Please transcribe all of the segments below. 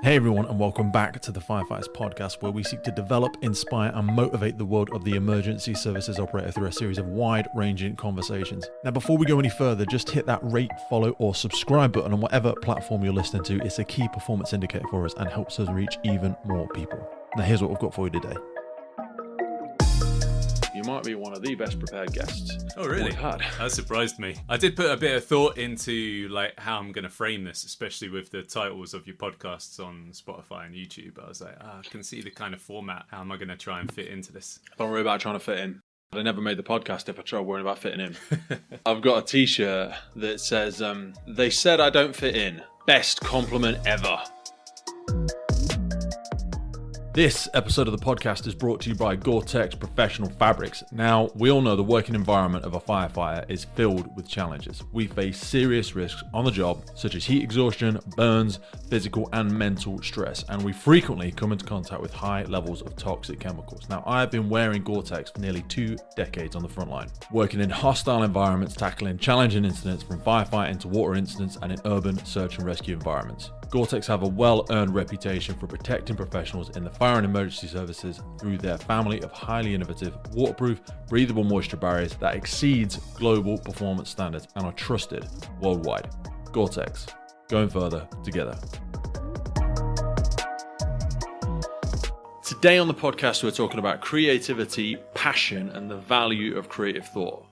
Hey everyone, and welcome back to the Firefighters Podcast, where we seek to develop, inspire, and motivate the world of the emergency services operator through a series of wide-ranging conversations. Now, before we go any further, just hit that rate, follow, or subscribe button on whatever platform you're listening to. It's a key performance indicator for us and helps us reach even more people. Now, here's what we've got for you today. You might be one of the best prepared guests. Oh, really? We've had. That surprised me. I did put a bit of thought into like how I'm going to frame this, especially with the titles of your podcasts on Spotify and YouTube. I was like, I can see the kind of format. How am I going to try and fit into this? Don't worry about trying to fit in. I never made the podcast if I tried worrying about fitting in. I've got a t-shirt that says, they said I don't fit in. Best compliment ever. This episode of the podcast is brought to you by Gore-Tex Professional Fabrics. Now, we all know the working environment of a firefighter is filled with challenges. We face serious risks on the job, such as heat exhaustion, burns, physical and mental stress, and we frequently come into contact with high levels of toxic chemicals. Now, I have been wearing Gore-Tex for nearly 2 decades on the front line, working in hostile environments, tackling challenging incidents from firefighting to water incidents and in urban search and rescue environments. Gore-Tex have a well-earned reputation for protecting professionals in the fire and emergency services through their family of highly innovative, waterproof, breathable moisture barriers that exceeds global performance standards and are trusted worldwide. Gore-Tex, going further together. Today on the podcast, we're talking about creativity, passion, and the value of creative thought.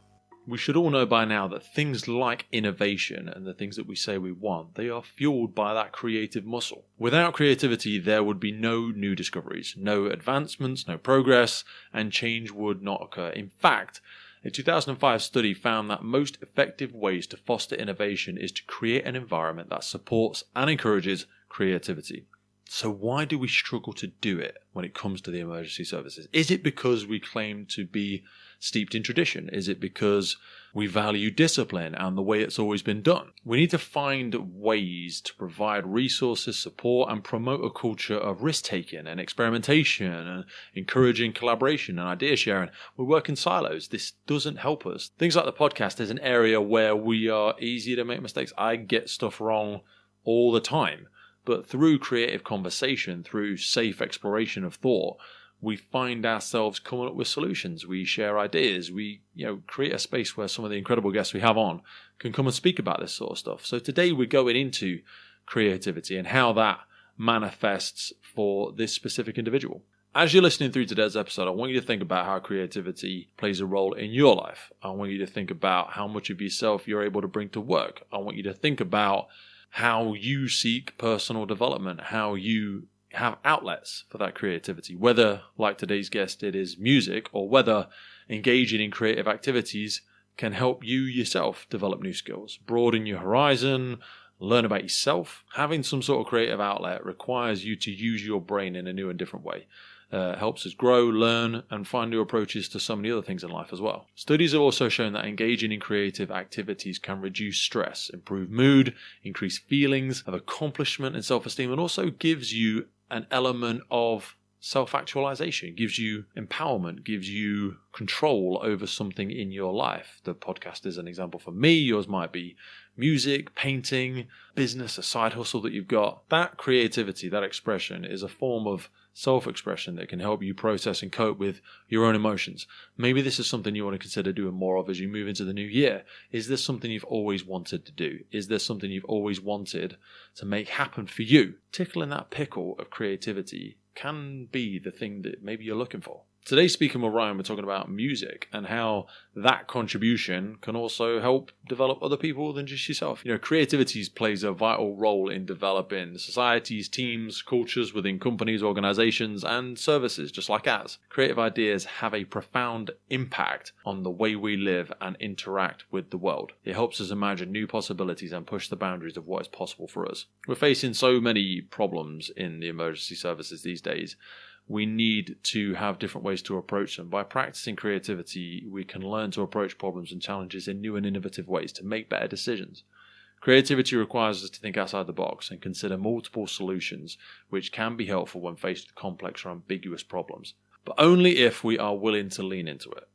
We should all know by now that things like innovation and the things that we say we want, they are fueled by that creative muscle. Without creativity, there would be no new discoveries, no advancements, no progress, and change would not occur. In fact, a 2005 study found that most effective ways to foster innovation is to create an environment that supports and encourages creativity. So why do we struggle to do it when it comes to the emergency services? Is it because we claim to be steeped in tradition? Is it because we value discipline and the way it's always been done? We need to find ways to provide resources, support, and promote a culture of risk-taking and experimentation and encouraging collaboration and idea sharing. We work in silos. This doesn't help us. Things like the podcast is an area where we are easy to make mistakes. I get stuff wrong all the time. But through creative conversation, through safe exploration of thought, we find ourselves coming up with solutions. We share ideas. We, create a space where some of the incredible guests we have on can come and speak about this sort of stuff. So today we're going into creativity and how that manifests for this specific individual. As you're listening through today's episode, I want you to think about how creativity plays a role in your life. I want you to think about how much of yourself you're able to bring to work. I want you to think about how you seek personal development, how you have outlets for that creativity, whether, like today's guest, it is music, or whether engaging in creative activities can help you yourself develop new skills, broaden your horizon, learn about yourself. Having some sort of creative outlet requires you to use your brain in a new and different way. Helps us grow, learn, and find new approaches to so many other things in life as well. Studies have also shown that engaging in creative activities can reduce stress, improve mood, increase feelings of accomplishment and self-esteem, and also gives you an element of self-actualization, gives you empowerment, gives you control over something in your life. The podcast is an example for me. Yours might be music, painting, business, a side hustle that you've got. That creativity, that expression is a form of self-expression that can help you process and cope with your own emotions. Maybe this is something you want to consider doing more of as you move into the new year. Is this something you've always wanted to do? Is there something you've always wanted to make happen for you? Tickling that pickle of creativity can be the thing that maybe you're looking for. Today, speaking with Ryan, we're talking about music and how that contribution can also help develop other people than just yourself. Creativity plays a vital role in developing societies, teams, cultures within companies, organizations, and services, just like ours. Creative ideas have a profound impact on the way we live and interact with the world. It helps us imagine new possibilities and push the boundaries of what is possible for us. We're facing so many problems in the emergency services these days. We need to have different ways to approach them. By practicing creativity, we can learn to approach problems and challenges in new and innovative ways to make better decisions. Creativity requires us to think outside the box and consider multiple solutions, which can be helpful when faced with complex or ambiguous problems, but only if we are willing to lean into it.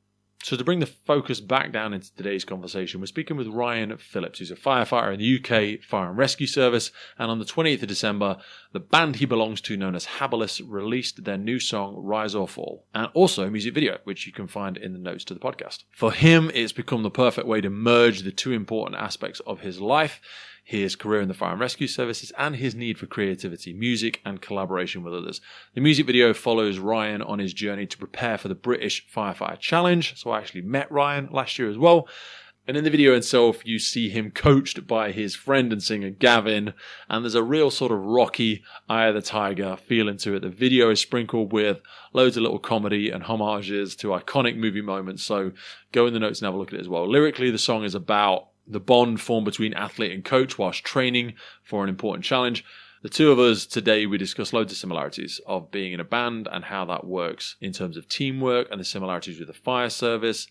So to bring the focus back down into today's conversation, we're speaking with Ryan Phillips, who's a firefighter in the UK Fire and Rescue Service. And on the 28th of December, the band he belongs to, known as Headliner, released their new song, Rise or Fall, and also a music video, which you can find in the notes to the podcast. For him, it's become the perfect way to merge the two important aspects of his life: his career in the fire and rescue services and his need for creativity, music and collaboration with others. The music video follows Ryan on his journey to prepare for the British Firefighter Challenge. So I actually met Ryan last year as well. And in the video itself, you see him coached by his friend and singer Gavin. And there's a real sort of Rocky, Eye of the Tiger feeling to it. The video is sprinkled with loads of little comedy and homages to iconic movie moments. So go in the notes and have a look at it as well. Lyrically, the song is about the bond formed between athlete and coach whilst training for an important challenge. The two of us today, we discuss loads of similarities of being in a band and how that works in terms of teamwork, and the similarities with the fire service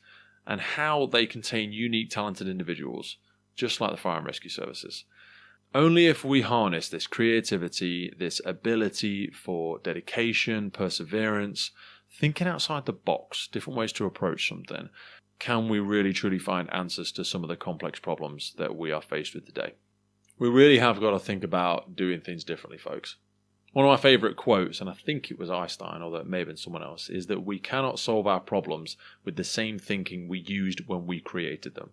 and how they contain unique, talented individuals, just like the fire and rescue services. Only if we harness this creativity, this ability for dedication, perseverance, thinking outside the box, different ways to approach something, can we really truly find answers to some of the complex problems that we are faced with today. We really have got to think about doing things differently, folks. One of my favourite quotes, and I think it was Einstein, although it may have been someone else, is that we cannot solve our problems with the same thinking we used when we created them.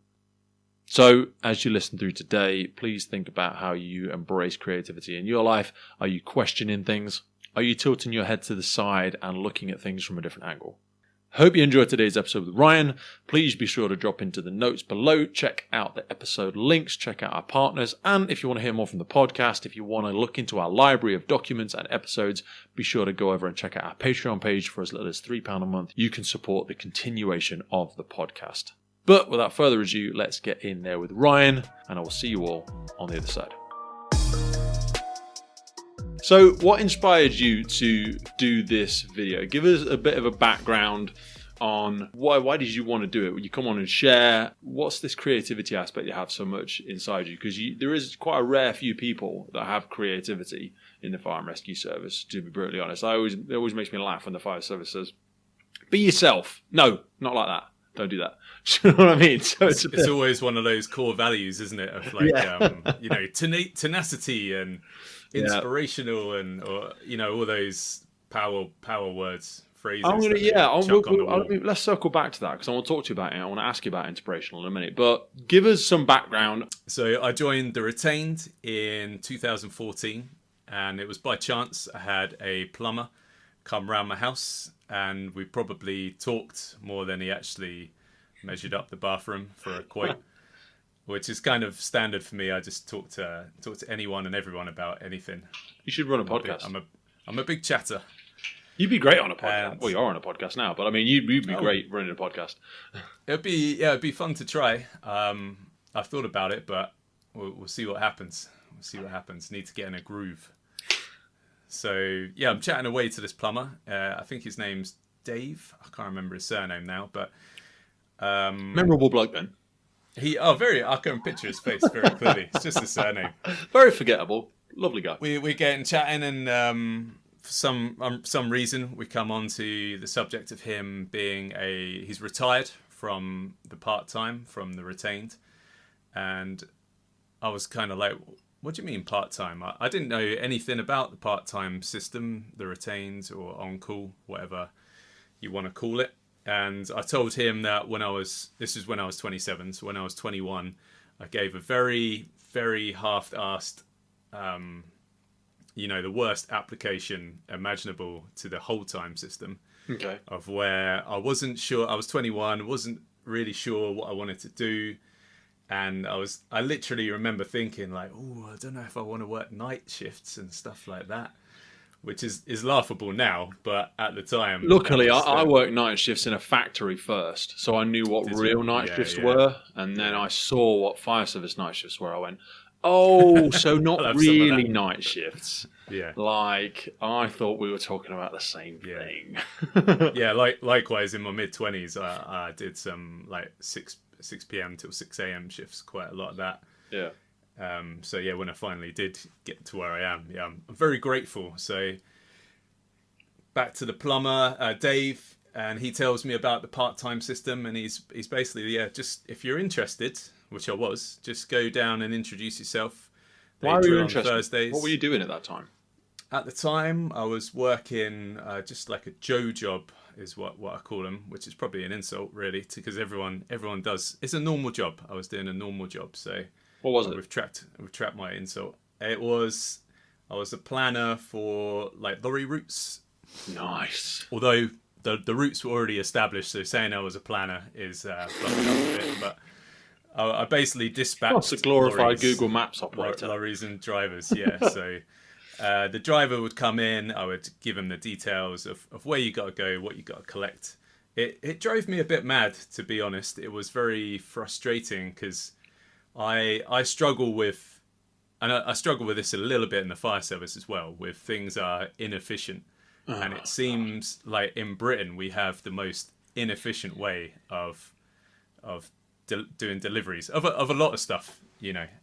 So, as you listen through today, please think about how you embrace creativity in your life. Are you questioning things? Are you tilting your head to the side and looking at things from a different angle? Hope you enjoyed today's episode with Ryan. Please be sure to drop into the notes below, check out the episode links, check out our partners, and if you want to hear more from the podcast, if you want to look into our library of documents and episodes, be sure to go over and check out our Patreon page. For as little as £3 a month, you can support the continuation of the podcast. But without further ado, let's get in there with Ryan, and I will see you all on the other side. So what inspired you to do this video? Give us a bit of a background on why did you want to do it? You come on and share. What's this creativity aspect you have so much inside you? Because there is quite a rare few people that have creativity in the fire and rescue service, to be brutally honest. It always makes me laugh when the fire service says, be yourself. No, not like that. Don't do that. Do you know what I mean? So it's always one of those core values, isn't it? Of like, tenacity and inspirational and all those power words, phrases. Let's circle back to that because I want to talk to you about it. I want to ask you about inspirational in a minute, but give us some background. So I joined the Retained in 2014, and it was by chance. I had a plumber come round my house, and we probably talked more than he actually measured up the bathroom for a quote. Which is kind of standard for me. I just talk to anyone and everyone about anything. You should run a podcast. I'm a big chatter. You'd be great on a podcast. Well, you are on a podcast now, but I mean, you'd be great running a podcast. It'd be fun to try. I've thought about it, but we'll see what happens. Need to get in a groove. So yeah, I'm chatting away to this plumber. I think his name's Dave. I can't remember his surname now, but memorable bloke then. I can picture his face very clearly. It's just his surname. Very forgettable. Lovely guy. We're getting chatting, and for some reason we come on to the subject of him being he's retired from the part-time, from the Retained, and I was kind of like, what do you mean part-time? I didn't know anything about the part-time system, the Retained or on-call, whatever you want to call it. And I told him that this is when I was 27, so when I was 21, I gave a very, very half-assed, the worst application imaginable to the whole-time system. Okay. Of where I wasn't sure, I was 21, wasn't really sure what I wanted to do. And I literally remember thinking like, oh, I don't know if I want to work night shifts and stuff like that. Which is laughable now, but at the time... Luckily, I worked night shifts in a factory first, so I knew what real night shifts were, and then I saw what fire service night shifts were. I went, oh, so not really night shifts. Yeah. Like, I thought we were talking about the same thing. Yeah, likewise, in my mid-20s, I did some, 6 p.m. till 6 a.m. shifts, quite a lot of that. Yeah. So yeah, when I finally did get to where I am, I'm very grateful. So back to the plumber, Dave. and he tells me about the part-time system, and he's basically, just if you're interested, which I was, just go down and introduce yourself. Why were you interested? Thursdays. What were you doing at that time? At the time, I was working just like a Joe job, is what I call them, which is probably an insult, really, because everyone does. It's a normal job. I was doing a normal job, so what was it? We've trapped my insult. I was a planner for like lorry routes. Nice. Although the routes were already established, so saying I was a planner is fluffing up a bit. But I basically dispatched. That's a glorified Google Maps operator. Lorries and drivers, yeah. So. The driver would come in, I would give him the details of where you got to go, what you got to collect. It drove me a bit mad, to be honest. It was very frustrating because I struggle with, and I struggle with this a little bit in the fire service as well, with things are inefficient. And it seems like in Britain we have the most inefficient way of doing deliveries of a lot of stuff,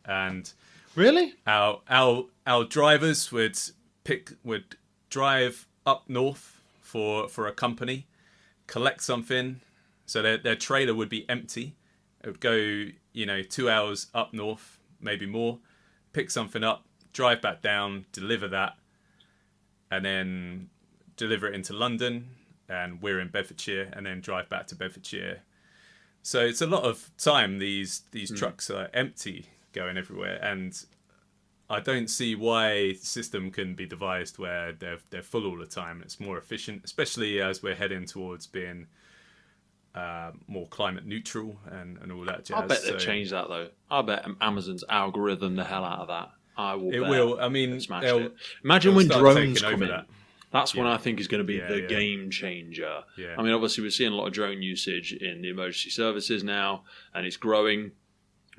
and... Really? Our drivers would drive up north for a company, collect something, so their trailer would be empty. It would go, 2 hours up north, maybe more, pick something up, drive back down, deliver that, and then deliver it into London, and we're in Bedfordshire, and then drive back to Bedfordshire. So it's a lot of time. These trucks are empty, going everywhere, and I don't see why a system can be devised where they're full all the time. It's more efficient, especially as we're heading towards being more climate neutral and all that jazz. I bet they've changed that though. I bet Amazon's algorithm the hell out of that. It will. I mean, imagine when drones come in. That's when Yeah. I think is going to be the Yeah. game changer. Yeah. I mean, obviously we're seeing a lot of drone usage in the emergency services now, and it's growing.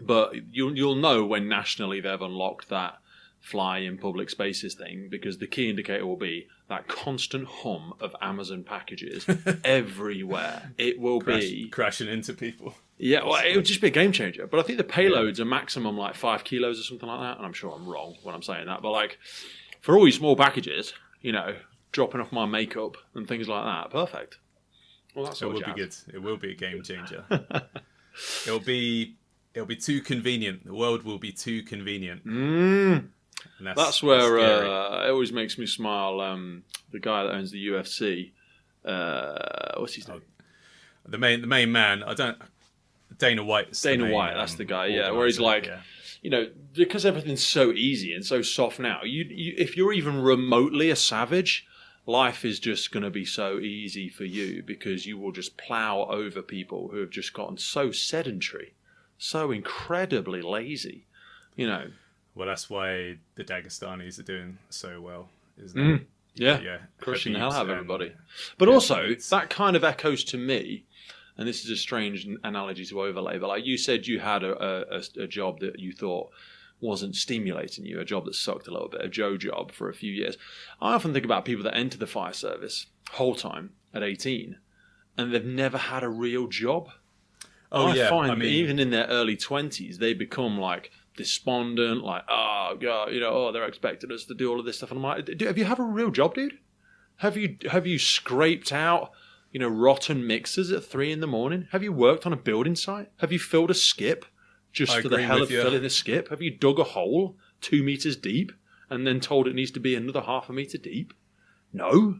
But you'll know when nationally they've unlocked that fly in public spaces thing, because the key indicator will be that constant hum of Amazon packages everywhere. It will be crashing into people. Yeah, well, it would just be a game changer. But I think the payloads are maximum like 5 kilos or something like that. And I'm sure I'm wrong when I'm saying that. But like for all these small packages, dropping off my makeup and things like that, perfect. Well, that's it will be good. It will be a game changer. It'll be too convenient. The world will be too convenient. That's where it always makes me smile. The guy that owns the UFC, what's his name? The main man. Dana White. Dana White. That's the guy. Yeah, where he's like, because everything's so easy and so soft now. You if you're even remotely a savage, life is just going to be so easy for you because you will just plow over people who have just gotten so sedentary. So incredibly lazy, Well, that's why the Dagestanis are doing so well, isn't it? Yeah, crushing the hell out of everybody. But also, that kind of echoes to me, and this is a strange analogy to overlay, but like you said, you had a job that you thought wasn't stimulating you, a job that sucked a little bit, a Joe job for a few years. I often think about people that enter the fire service whole time at 18, and they've never had a real job. I find even in their early 20s, they become like despondent, like, oh, God, they're expecting us to do all of this stuff. And I'm like, have you had a real job, dude? Have you scraped out, rotten mixers at 3 a.m? Have you worked on a building site? Have you filled a skip just for the hell of filling a skip? Have you dug a hole 2 meters deep and then told it needs to be another half a meter deep? No.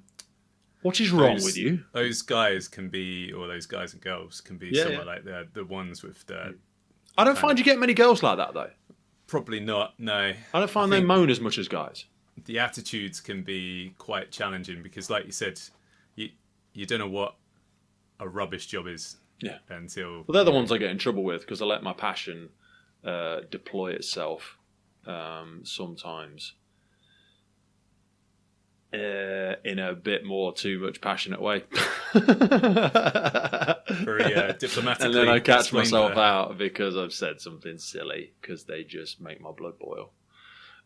What is wrong with you? Those guys can be, or those guys and girls can be somewhat like the ones with the... I don't find you get many girls like that, though. Probably not, no. I don't find they moan as much as guys. The attitudes can be quite challenging because, like you said, you don't know what a rubbish job is until... Well, they're the ones I get in trouble with because I let my passion deploy itself sometimes. In a bit more too much passionate way. Very diplomatically. And then I catch myself out because I've said something silly because they just make my blood boil.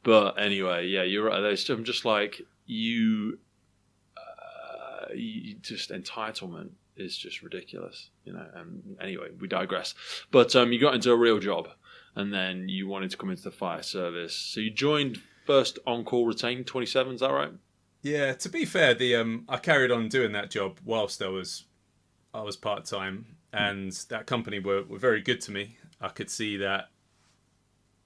But anyway, yeah, you're right. I'm just like, you just entitlement is just ridiculous, anyway, we digress. But you got into a real job and then you wanted to come into the fire service. So you joined first on-call retained 27, is that right? Yeah, to be fair, I carried on doing that job whilst I was I was part-time, and that company were very good to me. I could see that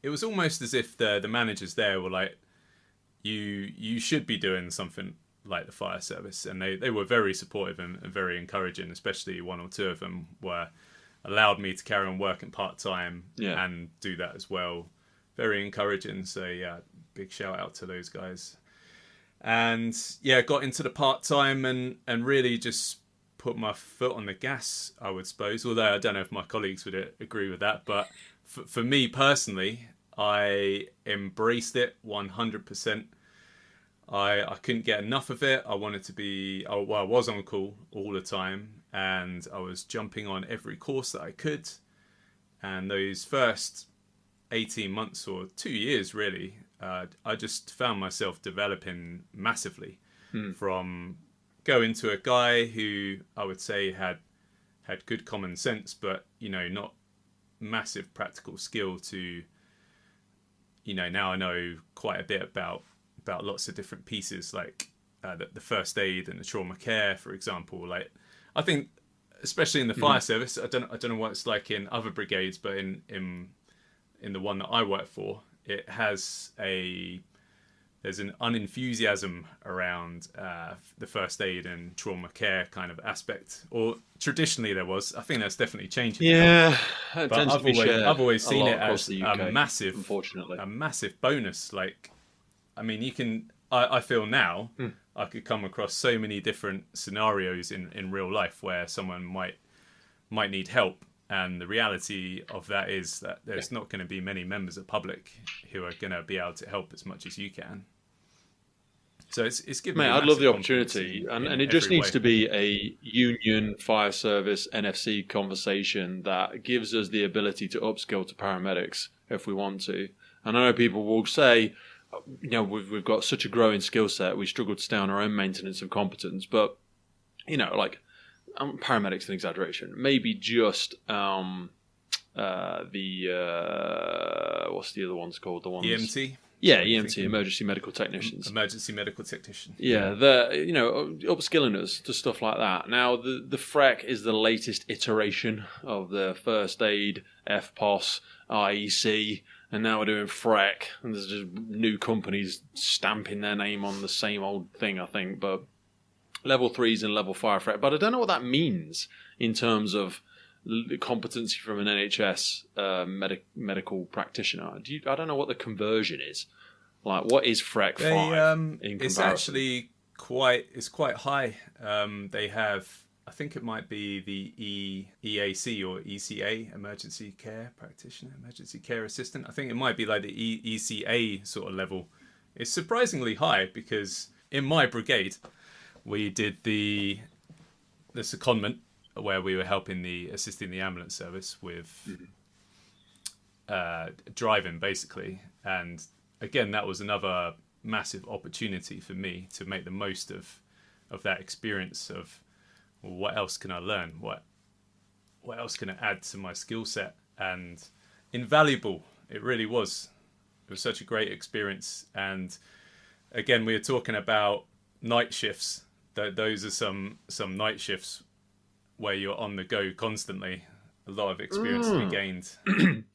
it was almost as if the managers there were like, you should be doing something like the fire service, and they were very supportive and very encouraging, especially one or two of them were allowed me to carry on working part-time and do that as well. Very encouraging. So yeah, big shout out to those guys. And yeah, got into the part-time and really just put my foot on the gas, I would suppose, although I don't know if my colleagues would agree with that. But for me personally, I embraced it 100%. I couldn't get enough of it. I wanted to be, I was on call all the time, and I was jumping on every course that I could. And those first 18 months or 2 years, really, I just found myself developing massively from going to a guy who I would say had good common sense, but, you know, not massive practical skill to, you know, now I know quite a bit about lots of different pieces, like the first aid and the trauma care, for example. Like, I think, especially in the fire service, I don't know what it's like in other brigades, but in the one that I work for, it has there's an unenthusiasm around the first aid and trauma care kind of aspect, or traditionally there was. I think that's definitely changing. Yeah, but I've always seen it as UK, a massive, unfortunately, a massive bonus. Like, I mean, you can. I feel now I could come across so many different scenarios in real life where someone might need help, and the reality of that is that there's not going to be many members of public who are going to be able to help as much as you can. So it's given me. Mate, I'd love the opportunity, and it just needs to be a union fire service NFC conversation that gives us the ability to upskill to paramedics if we want to. And I know people will say, you know, we've got such a growing skill set, we struggle to stay on our own maintenance of competence, but, you know, like, paramedics an exaggeration. Maybe just what's the other ones called? The ones EMT. Yeah, EMT, emergency medical technicians. Emergency medical technician. Yeah, they're, you know, upskilling us to stuff like that. Now, the FREC is the latest iteration of the first aid, FPOS, IEC, and now we're doing FREC, and there's just new companies stamping their name on the same old thing, I think, but level 3s and level 5 FREC. But I don't know what that means in terms of competency from an NHS medical practitioner. I don't know what the conversion is. Like, what is FREC 5 in comparison? It's actually quite high. They have, I think it might be the EAC or ECA, Emergency Care Practitioner, Emergency Care Assistant. I think it might be like the ECA sort of level. It's surprisingly high because in my brigade, we did the secondment where we were assisting the ambulance service with driving, basically. And again, that was another massive opportunity for me to make the most of that experience of, well, what else can I learn? What else can I add to my skill set? And invaluable, it really was. It was such a great experience. And again, we were talking about night shifts. Those are some night shifts where you're on the go constantly. A lot of experience to be gained.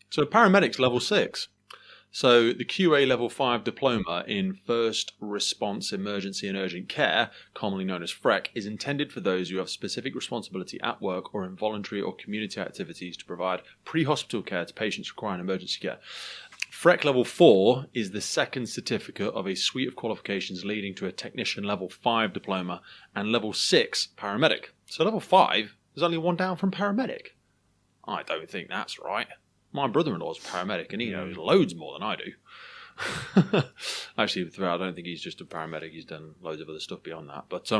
So paramedics level 6. So the QA level 5 diploma in First Response Emergency and Urgent Care, commonly known as FREC, is intended for those who have specific responsibility at work or in voluntary or community activities to provide pre-hospital care to patients requiring emergency care. FREC level 4 is the second certificate of a suite of qualifications leading to a technician level 5 diploma and level 6 paramedic. So level 5 is only one down from paramedic. I don't think that's right. My brother-in-law's a paramedic and he knows loads more than I do. Actually, I don't think he's just a paramedic. He's done loads of other stuff beyond that. But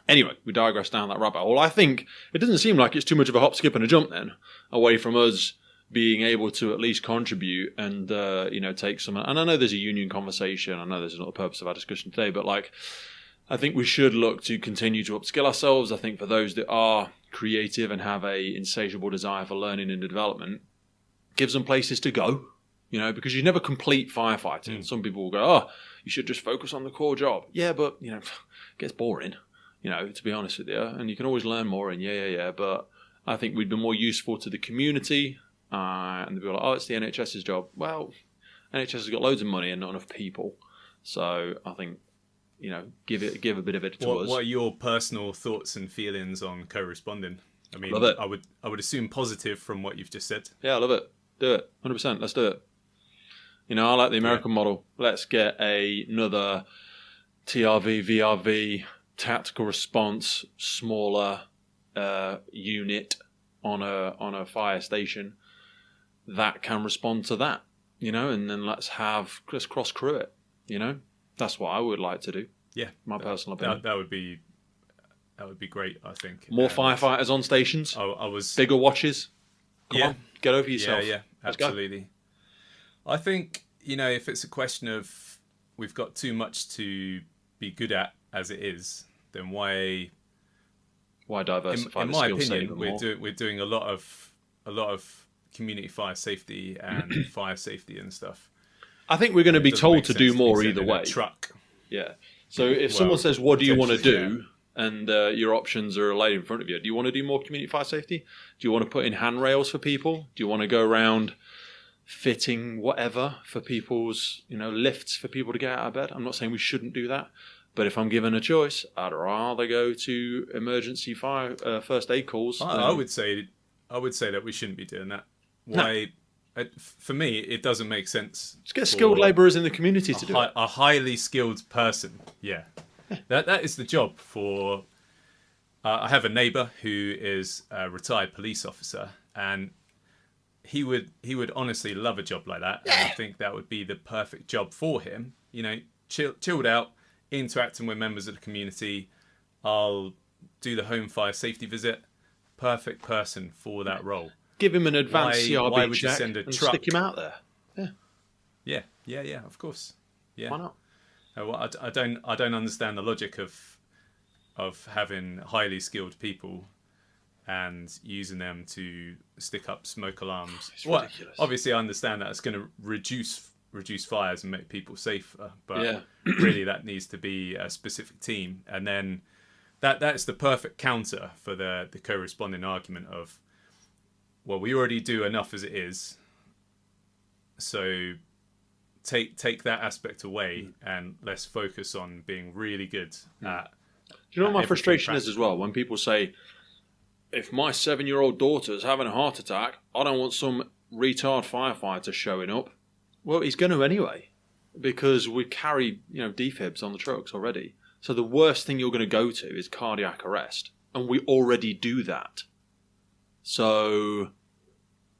anyway, we digress down that rabbit hole. I think it doesn't seem like it's too much of a hop, skip and a jump then, away from us being able to at least contribute and, take some... And I know there's a union conversation. I know there's not the purpose of our discussion today, but I think we should look to continue to upskill ourselves. I think for those that are creative and have a insatiable desire for learning and development, gives them places to go, because you never complete firefighting. Some people will go, you should just focus on the core job. Yeah, but, it gets boring. to be honest with you. And you can always learn more, and but I think we'd be more useful to the community. And they'd be like, oh, it's the NHS's job. Well, NHS has got loads of money and not enough people. So I think, give a bit of it to us. What are your personal thoughts and feelings on co-responding? I mean, love it. I would assume positive from what you've just said. Yeah, I love it. Do it. 100%. Let's do it. I like the American model. Let's get another TRV, VRV, tactical response, smaller unit on a fire station that can respond to that, and then let's cross crew it, That's what I would like to do. Yeah, my personal opinion. That would be great. I think more firefighters on stations. I was bigger watches. Come on, get over yourself. Yeah, absolutely. I think if it's a question of we've got too much to be good at as it is, then why diversify? In my opinion, we're doing a lot of community fire safety and fire safety and stuff. I think we're going to be told to do more either way. Truck. Yeah. So if someone says, "What do you want to do?" and your options are laid in front of you, do you want to do more community fire safety? Do you want to put in handrails for people? Do you want to go around fitting whatever for people's, lifts for people to get out of bed? I'm not saying we shouldn't do that, but if I'm given a choice, I'd rather go to emergency fire first aid calls. I would say that we shouldn't be doing that. Why? No. For me, it doesn't make sense. Just get skilled labourers in the community to do it. A highly skilled person. Yeah. That is the job for... I have a neighbour who is a retired police officer, and he would honestly love a job like that. And I think that would be the perfect job for him. Chilled out, interacting with members of the community. I'll do the home fire safety visit. Perfect person for that role. Give him an advanced CRB why would check you send a and truck? stick him out there. Yeah, of course. Yeah. Why not? I don't understand the logic of having highly skilled people and using them to stick up smoke alarms. It's ridiculous. Obviously, I understand that it's going to reduce fires and make people safer, but really that needs to be a specific team. And then that's the perfect counter for the co-responding argument of, well, we already do enough as it is, so take that aspect away and let's focus on being really good at... Do you know what my frustration is as well? When people say, if my 7-year-old daughter's having a heart attack, I don't want some retard firefighter showing up. Well, he's going to anyway, because we carry, defibs on the trucks already. So the worst thing you're going to go to is cardiac arrest, and we already do that. So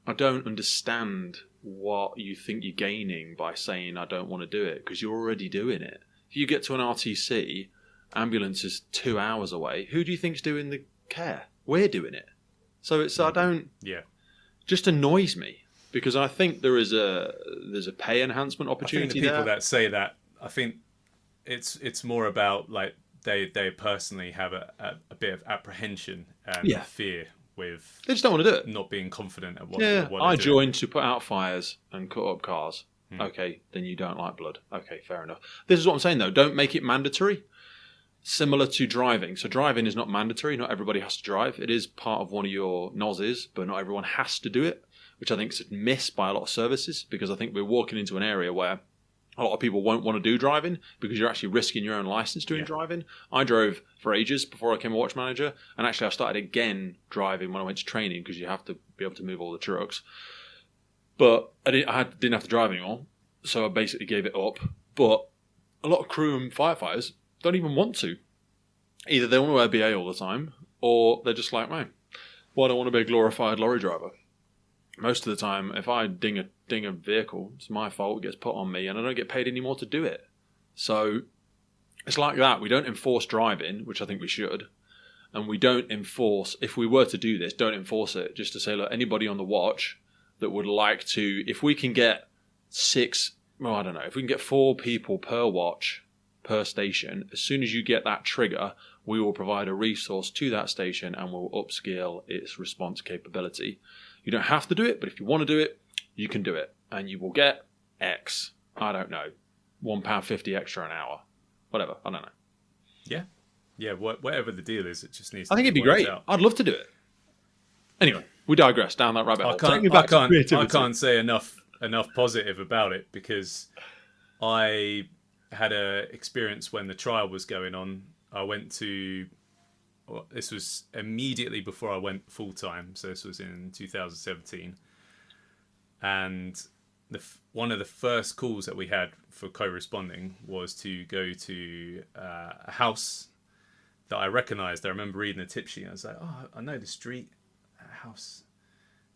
I don't understand what you think you're gaining by saying I don't want to do it, because you're already doing it. If you get to an RTC, ambulance is 2 hours away. Who do you think's doing the care? We're doing it. So just annoys me, because I think there's a pay enhancement opportunity. I think the people that say that, I think it's more about like they personally have a bit of apprehension and fear with... They just don't want to do it. Not being confident at what I joined to put out fires and cut up cars. Okay, then you don't like blood. Okay, fair enough. This is what I'm saying, though. Don't make it mandatory. Similar to driving. So driving is not mandatory. Not everybody has to drive. It is part of one of your NOSes, but not everyone has to do it, which I think is missed by a lot of services, because I think we're walking into an area where a lot of people won't want to do driving because you're actually risking your own license doing driving. I drove for ages before I became a watch manager, and actually I started again driving when I went to training, because you have to be able to move all the trucks. But I didn't have to drive anymore, so I basically gave it up. But a lot of crew and firefighters don't even want to. Either they want to wear BA all the time, or they're just like, man, well, I don't want to be a glorified lorry driver. Most of the time, if I ding a vehicle, it's my fault, it gets put on me, and I don't get paid anymore to do it. So it's like that. We don't enforce driving, which I think we should. And we don't enforce, if we were to do this, don't enforce it. Just to say, look, anybody on the watch that would like to, if we can get if we can get 4 people per watch, per station, as soon as you get that trigger, we will provide a resource to that station and we'll upscale its response capability. You don't have to do it, but if you want to do it, you can do it. And you will get X, I don't know, £1.50 extra an hour. Whatever, I don't know. Yeah. Yeah, whatever the deal is, it just needs I to think it'd be worked great. out. I'd love to do it. Anyway, we digress down that rabbit hole. Take me I back to creativity. can't say enough positive about it, because I had a experience when the trial was going on. I went to, well, this was immediately before I went full time, so this was in 2017, and one of the first calls that we had for co-responding was to go to a house that I recognised. I remember reading the tip sheet. I was like, oh, I know the street, house,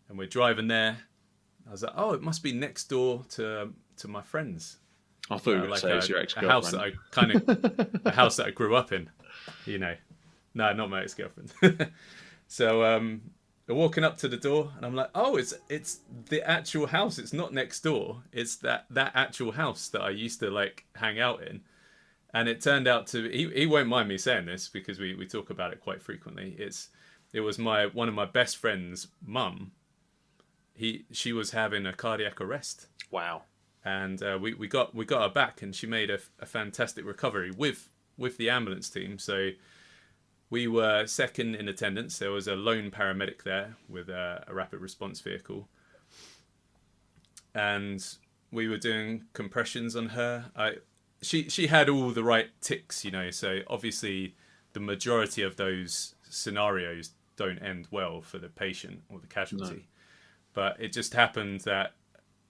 and we're driving there. I was like, oh, it must be next door to my friends. I thought you were going to say it's your ex-girlfriend. A house that a house that I grew up in, you know. No, not my ex-girlfriend. So we're walking up to the door, and I'm like, oh, it's the actual house. It's not next door. It's that actual house that I used to like hang out in. And it turned out to he won't mind me saying this, because we talk about it quite frequently. It was one of my best friend's mum. She was having a cardiac arrest. Wow. And we got her back, and she made a fantastic recovery with the ambulance team. So we were second in attendance. There was a lone paramedic there with a rapid response vehicle, and we were doing compressions on her. She had all the right ticks, you know. So obviously, the majority of those scenarios don't end well for the patient or the casualty. No. But it just happened that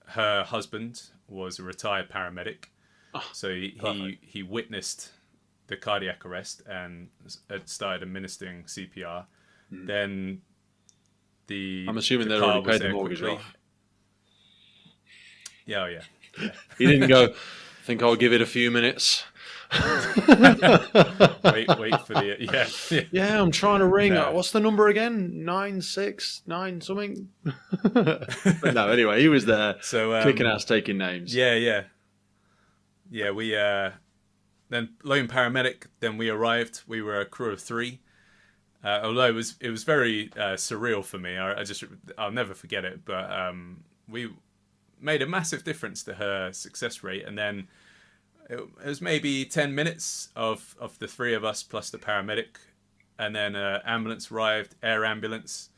her husband was a retired paramedic, so he witnessed the cardiac arrest and started administering CPR. Then I'm assuming they'd already paid the mortgage off. Yeah, yeah. He didn't go, I think I'll give it a few minutes. wait for the yeah, I'm trying to ring. No. What's the number again? 969 something. But no, anyway, he was there, so kicking ass, taking names. Yeah. We then lone paramedic. Then we arrived. We were a crew of 3. Although it was very surreal for me. I'll never forget it. But we made a massive difference to her success rate, and then. It was maybe 10 minutes of the 3 of us plus the paramedic, and then ambulance arrived, air ambulance,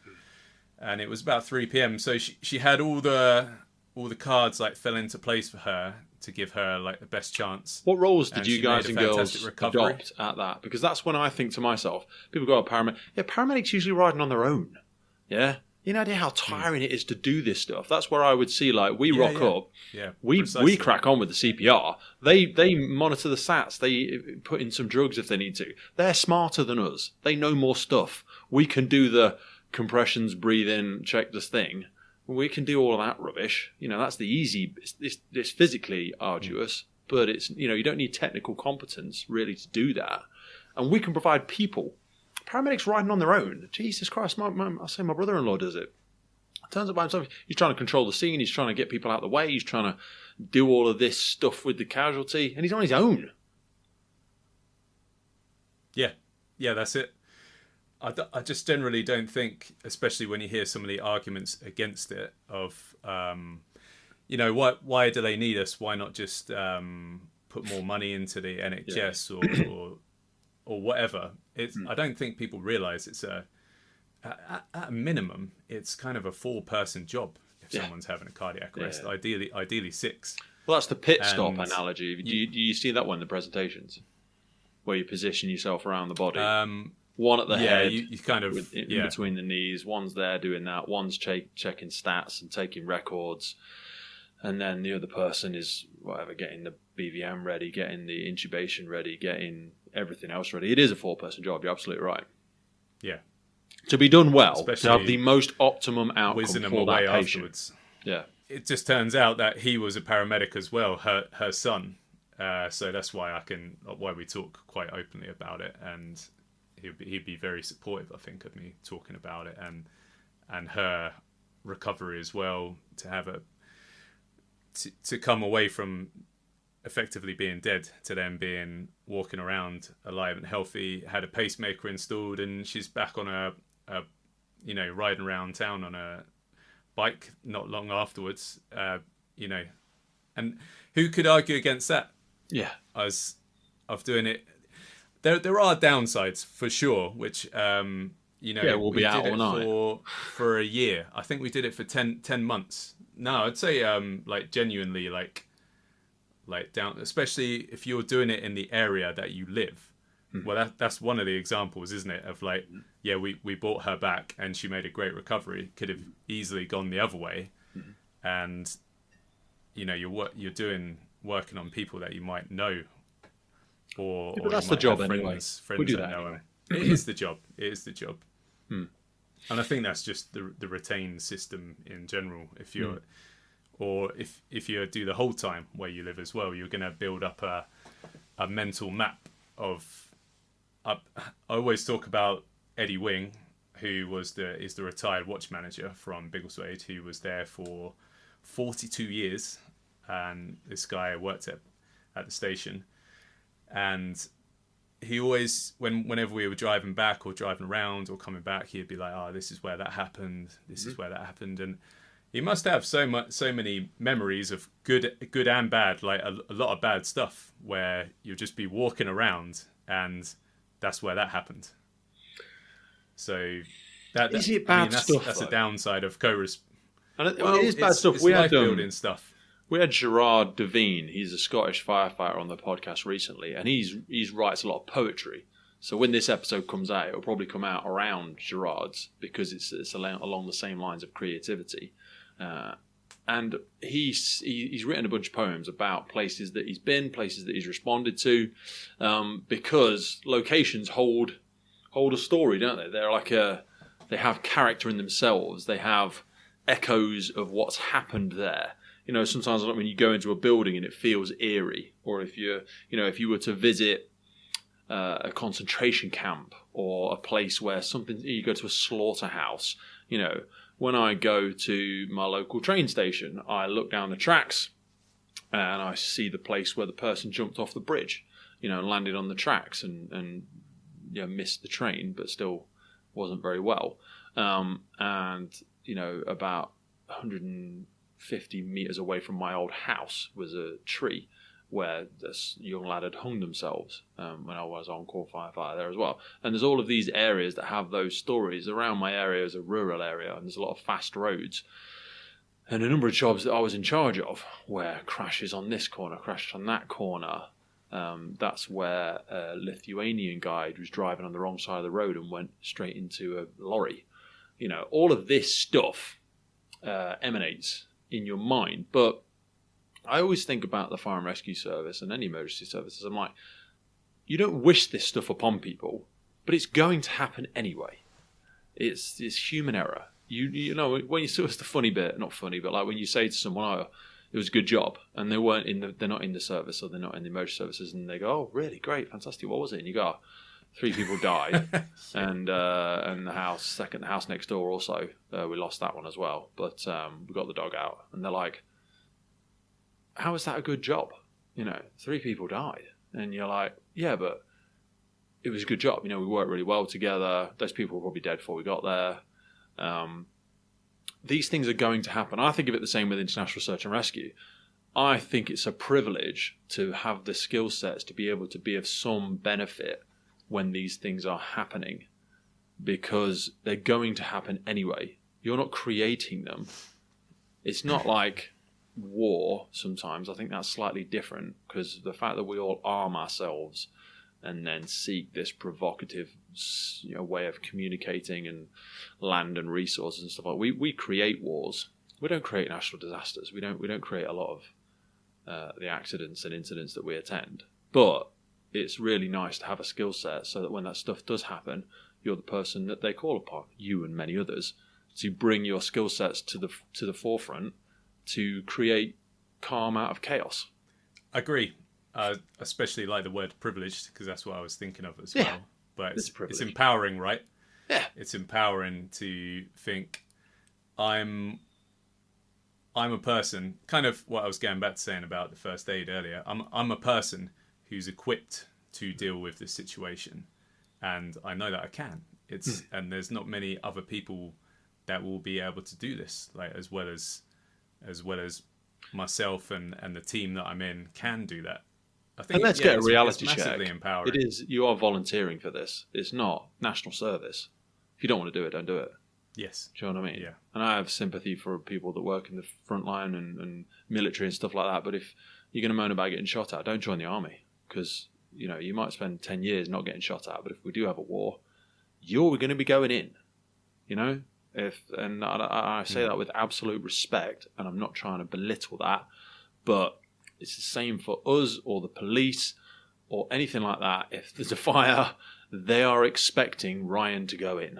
and it was about 3 p.m. So she had all the cards like fell into place for her to give her like the best chance. What roles did you guys and girls adopt at that? Because that's when I think to myself, people go, paramedic. Yeah, paramedics usually riding on their own. Yeah. You know how tiring it is to do this stuff. That's where I would see, like, we rock up, we crack on with the CPR. They monitor the SATs. They put in some drugs if they need to. They're smarter than us. They know more stuff. We can do the compressions, breathe in, check this thing. We can do all of that rubbish. You know, that's the easy. It's physically arduous, but it's, you know, you don't need technical competence really to do that. And we can provide people. Paramedics riding on their own. Jesus Christ, I say my brother-in-law does it. Turns up by himself. He's trying to control the scene. He's trying to get people out of the way. He's trying to do all of this stuff with the casualty. And he's on his own. Yeah, that's it. I just generally don't think, especially when you hear some of the arguments against it, of, you know, why do they need us? Why not just put more money into the NHS or whatever. I don't think people realise it's at a minimum, it's kind of a 4-person job if someone's having a cardiac arrest. Ideally 6. Well, that's the pit stop analogy. Do you see that one in the presentations, where you position yourself around the body? One at the head, you kind of in between the knees. One's there doing that. One's checking stats and taking records. And then the other person is getting the BVM ready, getting the intubation ready, getting everything else ready. It is a 4-person job. You're absolutely right. Yeah. To be done well, especially to have the most optimum outcome for them away that patient. Afterwards. Yeah. It just turns out that he was a paramedic as well, her son. So that's why we talk quite openly about it, and he'd be very supportive, I think, of me talking about it and her recovery as well, to have to come away from effectively being dead to them being walking around alive and healthy, had a pacemaker installed, and she's back on a riding around town on a bike not long afterwards, and who could argue against that? Yeah. Of doing it. there are downsides for sure, which we'll be out all night for a year. I think we did it for 10 months. No, I'd say genuinely like down, especially if you're doing it in the area that you live. Well, that's one of the examples, isn't it? Of like, yeah, we brought her back and she made a great recovery. Could have easily gone the other way, and you're working on people that you might know, or that's the job anyway. Friends that know them. It is the job. It is the job. And I think that's just the retained system in general. If you're or if you do the whole time where you live as well, you're going to build up a mental map of. I always talk about Eddie Wing, who is the retired watch manager from Biggleswade, who was there for 42 years, and this guy worked at the station, and he always, whenever we were driving back or driving around or coming back, he'd be like, "Oh, this is where that happened. This is where that happened," and he must have so many memories of good and bad, like a lot of bad stuff, where you'll just be walking around and that's where that happened. So is it bad stuff? That's a downside of co-res. It is bad stuff. We had building stuff. We had Gerard Devine. He's a Scottish firefighter on the podcast recently, and he writes a lot of poetry. So when this episode comes out, it'll probably come out around Gerard's, because it's along the same lines of creativity. And he's written a bunch of poems about places that he's been, places that he's responded to, because locations hold a story, don't they? They're like they have character in themselves. They have echoes of what's happened there. Sometimes when you go into a building and it feels eerie, or if you were to visit a concentration camp or a place where you go to a slaughterhouse, when I go to my local train station, I look down the tracks and I see the place where the person jumped off the bridge, and landed on the tracks and missed the train, but still wasn't very well. And about 150 meters away from my old house was a tree where this young lad had hung themselves when I was on call firefighter there as well. And there's all of these areas that have those stories. Around my area is a rural area, and there's a lot of fast roads. And a number of jobs that I was in charge of, where crashes on this corner, crashes on that corner. That's where a Lithuanian guy was driving on the wrong side of the road and went straight into a lorry. All of this stuff emanates in your mind, but I always think about the fire and rescue service and any emergency services. I'm like, you don't wish this stuff upon people, but it's going to happen anyway. It's human error. When you see, it's the funny bit, not funny, but like when you say to someone, "Oh, it was a good job," and they're not in the service, or they're not in the emergency services, and they go, "Oh, really? Great, fantastic. What was it?" And you go, 3 people died, and the house next door also, we lost that one as well, but we got the dog out, and they're like, how is that a good job? 3 people died. And you're like, yeah, but it was a good job. We worked really well together. Those people were probably dead before we got there. These things are going to happen. I think of it the same with international search and rescue. I think it's a privilege to have the skill sets to be able to be of some benefit when these things are happening, because they're going to happen anyway. You're not creating them. It's not like war sometimes. I think that's slightly different, because the fact that we all arm ourselves and then seek this provocative way of communicating and land and resources and stuff like that. We create wars. We don't create natural disasters. We don't create a lot of the accidents and incidents that we attend. But it's really nice to have a skill set so that when that stuff does happen, you're the person that they call upon, you and many others, to bring your skill sets to the forefront to create calm out of chaos. I agree. Especially like the word privileged, because that's what I was thinking of as well. But it's empowering, right? Yeah. It's empowering to think I'm a person, kind of what I was going back to saying about the first aid earlier. I'm a person who's equipped to deal with this situation, and I know that I can. And there's not many other people that will be able to do this, like as well as myself and the team that I'm in can do that. I think, and let's get a reality it's check. massively empowering. It is. You are volunteering for this. It's not national service. If you don't want to do it, don't do it. Yes. Do you know what I mean? Yeah. And I have sympathy for people that work in the front line and military and stuff like that. But if you're going to moan about getting shot at, don't join the army, because you might spend 10 years not getting shot at. But if we do have a war, you're going to be going in. And I say that with absolute respect, and I'm not trying to belittle that, but it's the same for us or the police or anything like that. If there's a fire, they are expecting Ryan to go in.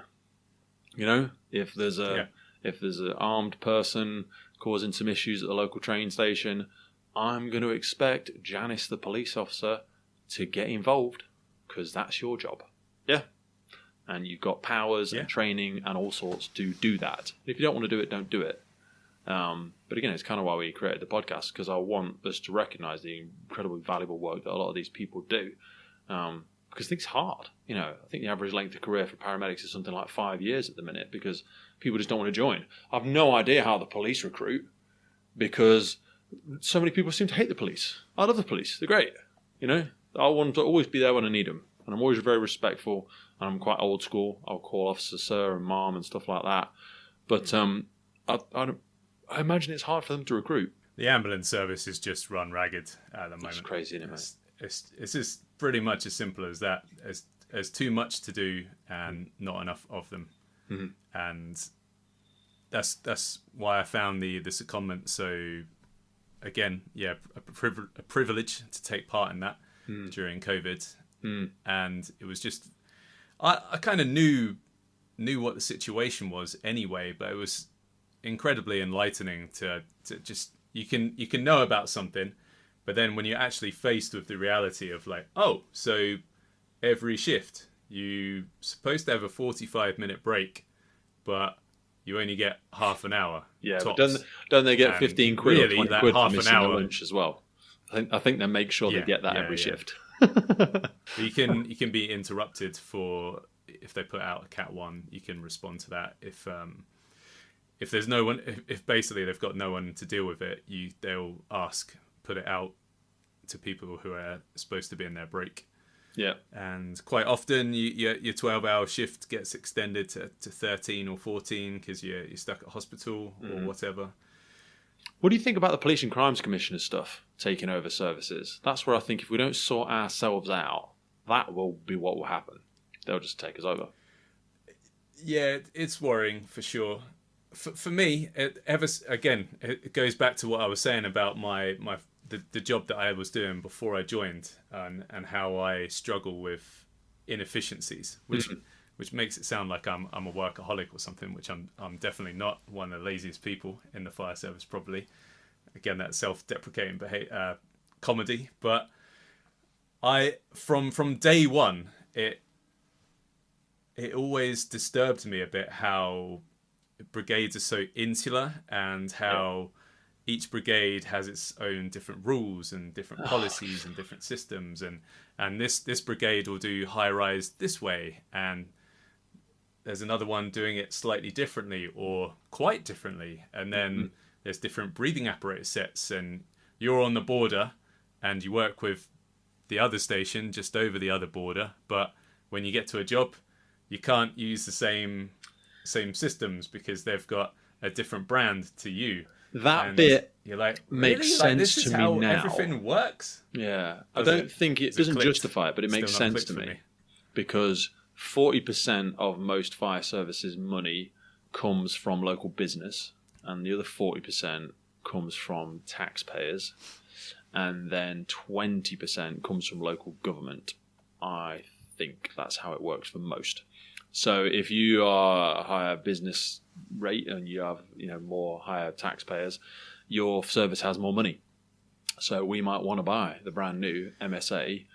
If there's an armed person causing some issues at the local train station, I'm going to expect Janice, the police officer, to get involved, because that's your job. Yeah. And you've got powers and training and all sorts to do that. If you don't want to do it, don't do it. But again, it's kind of why we created the podcast, because I want us to recognise the incredibly valuable work that a lot of these people do. Because I think it's hard. I think the average length of career for paramedics is something like 5 years at the minute, because people just don't want to join. I've no idea how the police recruit, because so many people seem to hate the police. I love the police. They're great. I want to always be there when I need them. And I'm always very respectful, and I'm quite old school. I'll call officer sir and mom and stuff like that. But I imagine it's hard for them to recruit. The ambulance service is just run ragged at the moment. It's crazy, isn't it, mate? It's just pretty much as simple as that. There's too much to do and not enough of them. Mm-hmm. And that's why I found the secondment so, again, a privilege to take part in that during COVID. And it was just, I kind of knew what the situation was anyway, but it was incredibly enlightening to just, you can know about something, but then when you're actually faced with the reality of like, oh, so every shift you're supposed to have a 45-minute break, but you only get half an hour. Yeah, tops. but don't they get 15 quid really, or 20 quid for missing hour, the lunch as well? I think they make sure they get that every shift. But you can be interrupted for, if they put out a Cat 1, you can respond to that. If there's no one, if basically they've got no one to deal with it, they'll put it out to people who are supposed to be in their break. Yeah. And quite often your 12-hour shift gets extended to 13 or 14 because you're stuck at hospital or whatever. What do you think about the Police and Crimes Commissioner stuff taking over services? That's where I think if we don't sort ourselves out, that will be what will happen. They'll just take us over. Yeah, it's worrying for sure. For me, it goes back to what I was saying about the job that I was doing before I joined, and how I struggle with inefficiencies, which makes it sound like I'm a workaholic or something, which I'm definitely not. One of the laziest people in the fire service, probably. Again, that self-deprecating comedy. But from day one, it always disturbed me a bit how brigades are so insular, and how each brigade has its own different rules and different policies and different systems, and this brigade will do high rise this way, and there's another one doing it slightly differently or quite differently, and then there's different breathing apparatus sets, and you're on the border and you work with the other station just over the other border, but when you get to a job you can't use the same systems because they've got a different brand to you. That and bit you're like, makes really? sense this to is me how now. Everything works. Yeah, I don't think it doesn't clicked? justify it, but it makes Still not sense to clicked for me. Because 40% of most fire services money comes from local business, and the other 40% comes from taxpayers, and then 20% comes from local government. I think that's how it works for most. So if you are a higher business rate and you have more higher taxpayers, your service has more money. So we might want to buy the brand new MSA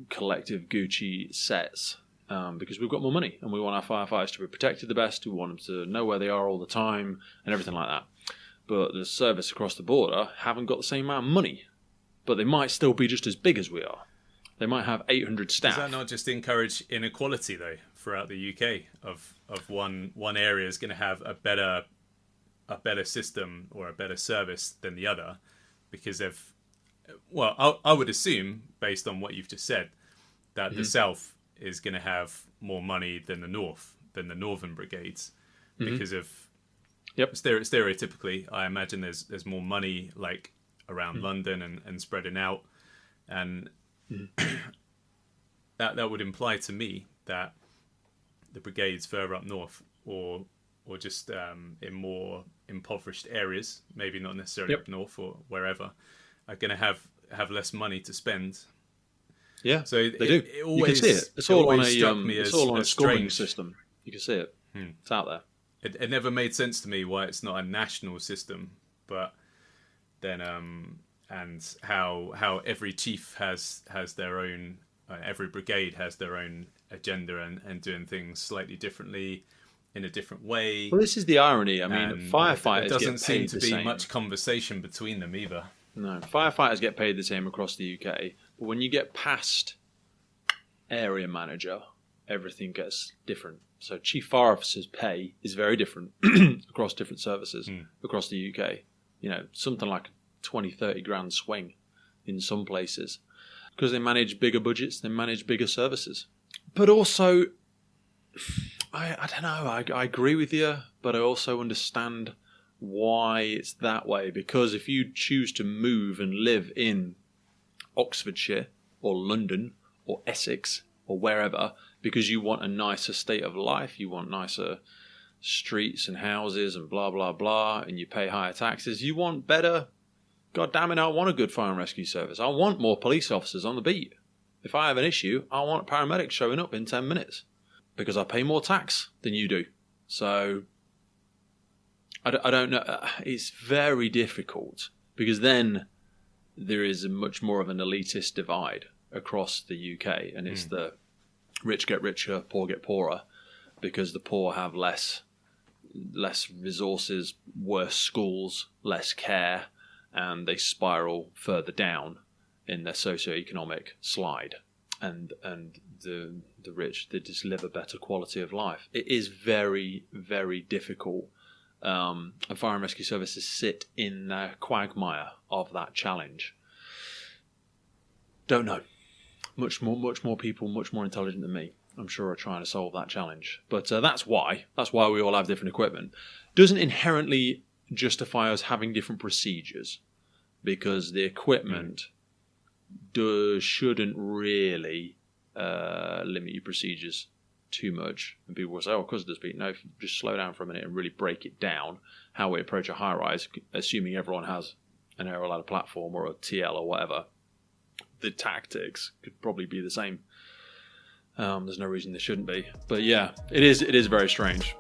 collective Gucci sets because we've got more money and we want our firefighters to be protected the best. We want them to know where they are all the time and everything like that. But the service across the border haven't got the same amount of money, but they might still be just as big as we are. They might have 800 staff. Does that not just encourage inequality, though, throughout the UK? Of one area is going to have a better system or a better service than the other, because they've Well, I would assume, based on what you've just said, that the South is going to have more money than the North, than the Northern brigades, because of stereotypically, I imagine there's more money like around London and spreading out, and that would imply to me that the brigades further up north, or just in more impoverished areas, maybe not necessarily up north or wherever, are going to have less money to spend. Yeah, so they do. You can see it. It's all on a scoring system. You can see it. It's out there. It never made sense to me why it's not a national system, but then and how every chief has their own, every brigade has their own agenda and doing things slightly differently in a different way. Well, this is the irony. I mean, firefighters doesn't get paid seem to be much conversation between them either. No, firefighters get paid the same across the UK, but when you get past area manager, everything gets different. So chief fire officer's pay is very different across different services across the UK. You know, something like 20-30 grand swing in some places because they manage bigger budgets, they manage bigger services. But also, I don't know, I agree with you, but I also understand why it's that way, because if you choose to move and live in Oxfordshire or London or Essex or wherever because you want a nicer state of life, you want nicer streets and houses and blah blah blah, and you pay higher taxes, you want better, god damn it, I want a good fire and rescue service, I want more police officers on the beat. If I have an issue, I want paramedics showing up in 10 minutes because I pay more tax than you do. So I don't know. It's very difficult because then there is much more of an elitist divide across the UK, and it's the rich get richer, poor get poorer, because the poor have less resources, worse schools, less care, and they spiral further down in their socioeconomic slide. And the rich, they just live a better quality of life. It is very, very difficult. And fire and rescue services sit in the quagmire of that challenge. Don't know. Much more people, much more intelligent than me, I'm sure, are trying to solve that challenge. But that's why we all have different equipment. Doesn't inherently justify us having different procedures, because the equipment shouldn't really limit your procedures too much. And people will say, because it does be. No, just slow down for a minute and really break it down, how we approach a high-rise, assuming everyone has an aero ladder platform or a TL or whatever. The tactics could probably be the same. There's no reason they shouldn't be. But yeah, it is very strange.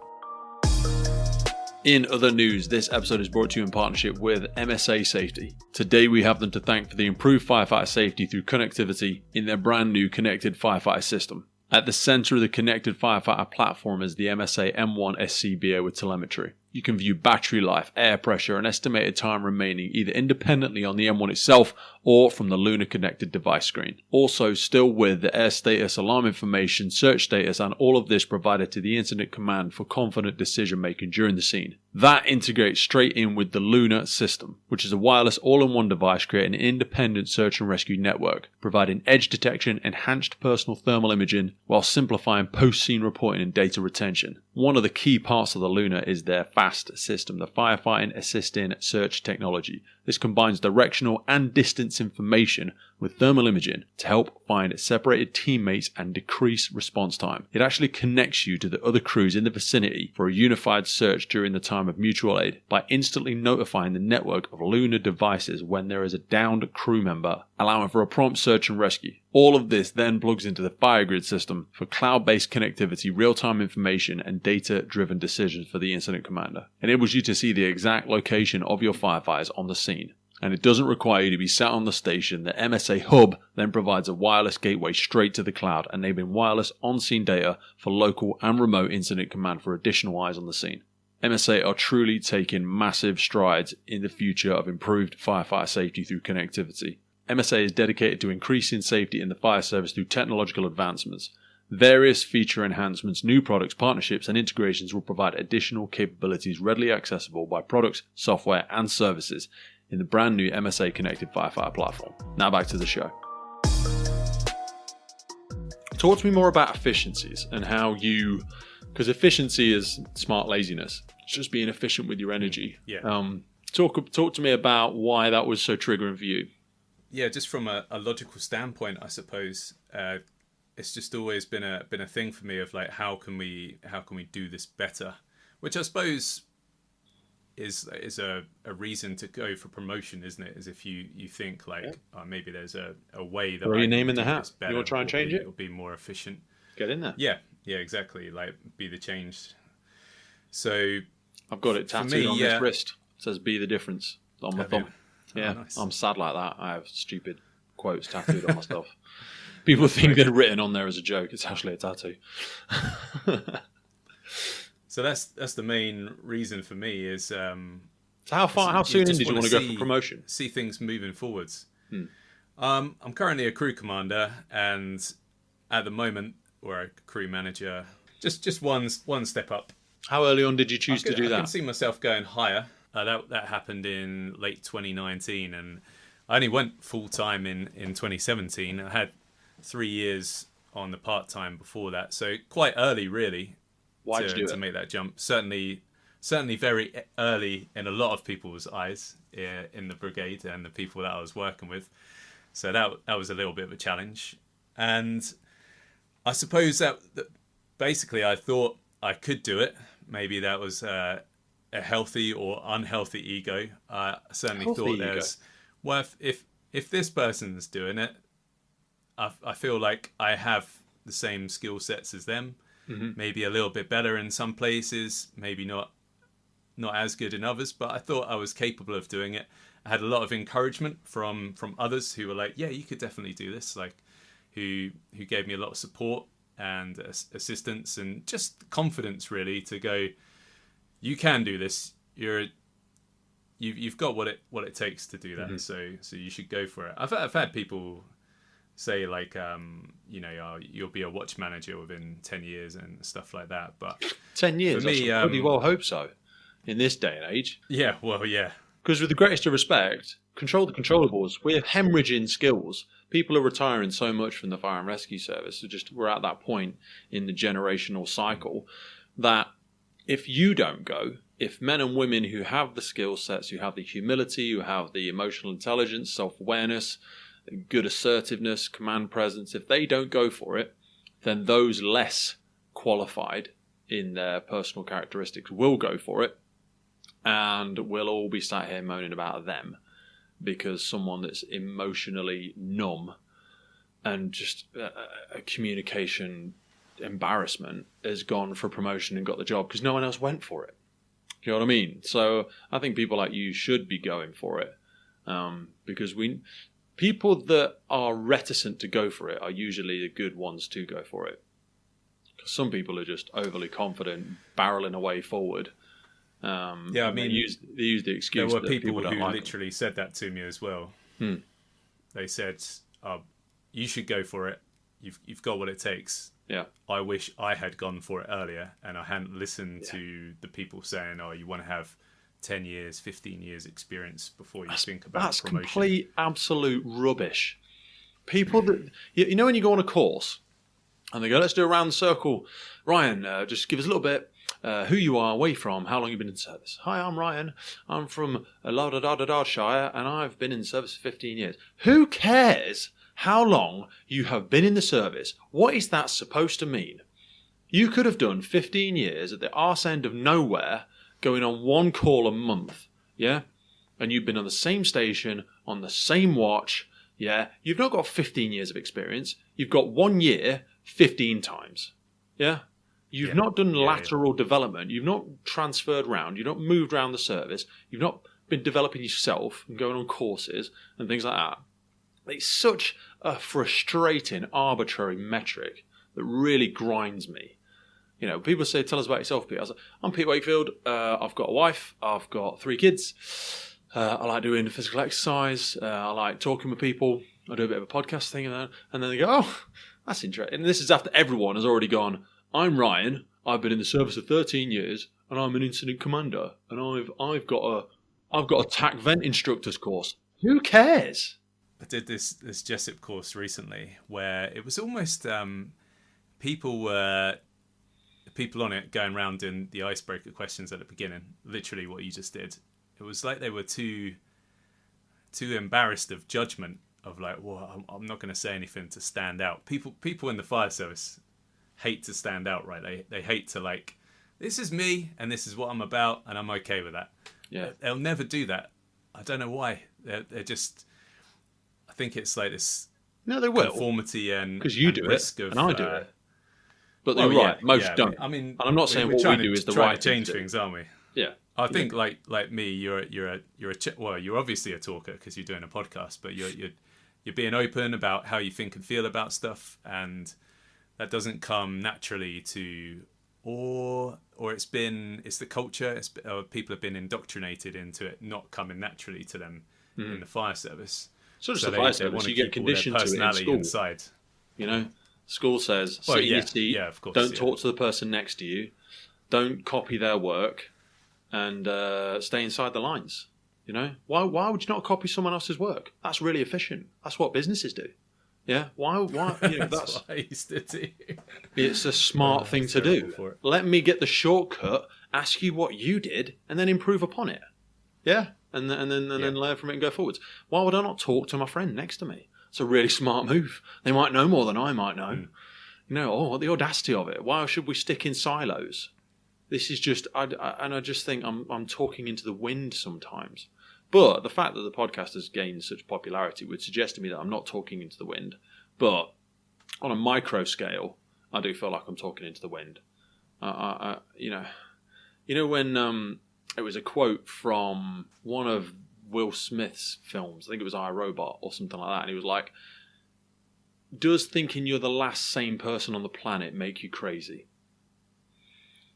In other news, this episode is brought to you in partnership with MSA Safety. Today we have them to thank for the improved firefighter safety through connectivity in their brand new connected firefighter system. At the centre of the connected firefighter platform is the MSA M1 SCBA with telemetry. You can view battery life, air pressure and estimated time remaining either independently on the M1 itself or from the Lunar connected device screen. Also, still with the air status, alarm information, search status, and all of this provided to the incident command for confident decision making during the scene. That integrates straight in with the Lunar system, which is a wireless all-in-one device creating an independent search and rescue network, providing edge detection, enhanced personal thermal imaging, while simplifying post-scene reporting and data retention. One of the key parts of the Lunar is their FAST system, the Firefighting Assisting Search Technology. This combines directional and distance information with thermal imaging to help find separated teammates and decrease response time. It actually connects you to the other crews in the vicinity for a unified search during the time of mutual aid by instantly notifying the network of Lunar devices when there is a downed crew member, allowing for a prompt search and rescue. All of this then plugs into the FireGrid system for cloud-based connectivity, real-time information, and data-driven decisions for the incident commander. It enables you to see the exact location of your firefighters on the scene. And it doesn't require you to be sat on the station. The MSA Hub then provides a wireless gateway straight to the cloud, enabling wireless on-scene data for local and remote incident command for additional eyes on the scene. MSA are truly taking massive strides in the future of improved firefighter safety through connectivity. MSA is dedicated to increasing safety in the fire service through technological advancements. Various feature enhancements, new products, partnerships, and integrations will provide additional capabilities readily accessible by products, software, and services, in the brand new MSA Connected Firefighter platform. Now back to the show. Talk to me more about efficiencies and how because efficiency is smart laziness. It's just being efficient with your energy. Yeah. Talk to me about why that was so triggering for you. Yeah, just from a logical standpoint, I suppose it's just always been a thing for me of like how can we do this better, which I suppose is a reason to go for promotion, isn't it? As if you think like maybe there's a way that throw your name in the hat. You want to try and change it? It'll be more efficient. Get in there. Yeah, exactly. Like be the change. So I've got it tattooed on this wrist. It says "Be the difference" on my thumb. Yeah, nice. I'm sad like that. I have stupid quotes tattooed on my stuff. People think they're written on there as a joke. It's actually a tattoo. So that's the main reason for me is. So how soon in did you want to go for promotion? See things moving forwards. I'm currently a crew commander, and at the moment, or a crew manager, just one step up. How early on did you choose to do that? I can see myself going higher. That happened in late 2019, and I only went full time in 2017. I had 3 years on the part time before that, so quite early, really. Why did you do it? To make that jump? Certainly very early in a lot of people's eyes in the brigade and the people that I was working with. So that was a little bit of a challenge, and I suppose that basically I thought I could do it. Maybe that was a healthy or unhealthy ego. I certainly thought there's, well, if this person's doing it, I feel like I have the same skill sets as them. Mm-hmm. Maybe a little bit better in some places, maybe not as good in others, but I thought I was capable of doing it. I had a lot of encouragement from others who were like, yeah, you could definitely do this, like who gave me a lot of support and assistance and just confidence, really, to go, you can do this. You've got what it takes to do that. Mm-hmm. So you should go for it. I've had people say like, you'll be a watch manager within 10 years and stuff like that. But 10 years, for me, I pretty well hope so in this day and age. Yeah, well, yeah. Because with the greatest of respect, control the controllables. We're hemorrhaging skills. People are retiring so much from the fire and rescue service. So we're at that point in the generational cycle that if you don't go, if men and women who have the skill sets, who have the humility, who have the emotional intelligence, self-awareness, good assertiveness, command presence, if they don't go for it, then those less qualified in their personal characteristics will go for it, and we'll all be sat here moaning about them because someone that's emotionally numb and just a communication embarrassment has gone for promotion and got the job because no one else went for it. You know what I mean? So I think people like you should be going for it, because people that are reticent to go for it are usually the good ones to go for it. Some people are just overly confident, barreling away forward. I mean, they use the excuse. There were that people who like literally said that to me as well. They said, "You should go for it. You've got what it takes." Yeah. I wish I had gone for it earlier, and I hadn't listened to the people saying, "Oh, you want to have 10 years, 15 years experience before you think about promotion." That's complete, absolute rubbish. People that you know when you go on a course and they go, "Let's do a round circle. Ryan, just give us a little bit." Who you are, where you from, how long you've been in service. Hi, I'm Ryan. I'm from Shire, and I've been in service for 15 years. Who cares how long you have been in the service? What is that supposed to mean? You could have done 15 years at the arse end of nowhere, going on one call a month, yeah? And you've been on the same station, on the same watch, yeah? You've not got 15 years of experience. You've got 1 year, 15 times, yeah? You've not done lateral development. You've not transferred round. You've not moved around the service. You've not been developing yourself and going on courses and things like that. It's such a frustrating, arbitrary metric that really grinds me. You know, people say, "Tell us about yourself, Pete." I was like, "I'm Pete Wakefield. I've got a wife. I've got 3 kids. I like doing physical exercise. I like talking with people. I do a bit of a podcast thing." And then they go, "Oh, that's interesting." And this is after everyone has already gone, "I'm Ryan. I've been in the service for 13 years, and I'm an incident commander, and I've got I've got a TAC vent instructor's course. Who cares? I did this Jessup course recently where it was almost people on it going around doing the icebreaker questions at the beginning. Literally what you just did. It was like they were too embarrassed of judgment of like, well, I'm not going to say anything to stand out. People in the fire service hate to stand out, right? They hate to like, this is me and this is what I'm about and I'm okay with that. Yeah, they'll never do that. I don't know why. They're just. I think it's like this. No, they will. Conformity and because you do it and I do it. But they're right. Most don't. I mean, and I'm not saying what we do is the right to change thing things, aren't we? Yeah. I think like me, you're obviously a talker because you're doing a podcast, but you're being open about how you think and feel about stuff, and that doesn't come naturally to. Or it's the culture. People have been indoctrinated into it not coming naturally to them in the fire service. So just the fire service, you get conditioned to it in school. Inside. You know, school says, sit in your seat, of course, don't talk to the person next to you, don't copy their work, and stay inside the lines. You know, why would you not copy someone else's work? That's really efficient. That's what businesses do. Yeah, why? You know, that's what I used to do. It's a smart thing to do. Let me get the shortcut, ask you what you did, and then improve upon it. Yeah, and then learn from it and go forwards. Why would I not talk to my friend next to me? It's a really smart move. They might know more than I might know. You know, the audacity of it. Why should we stick in silos? This is just, I just think I'm talking into the wind sometimes. But the fact that the podcast has gained such popularity would suggest to me that I'm not talking into the wind. But on a micro scale, I do feel like I'm talking into the wind. You know when it was a quote from one of Will Smith's films, I think it was I, Robot or something like that, and he was like, does thinking you're the last sane person on the planet make you crazy?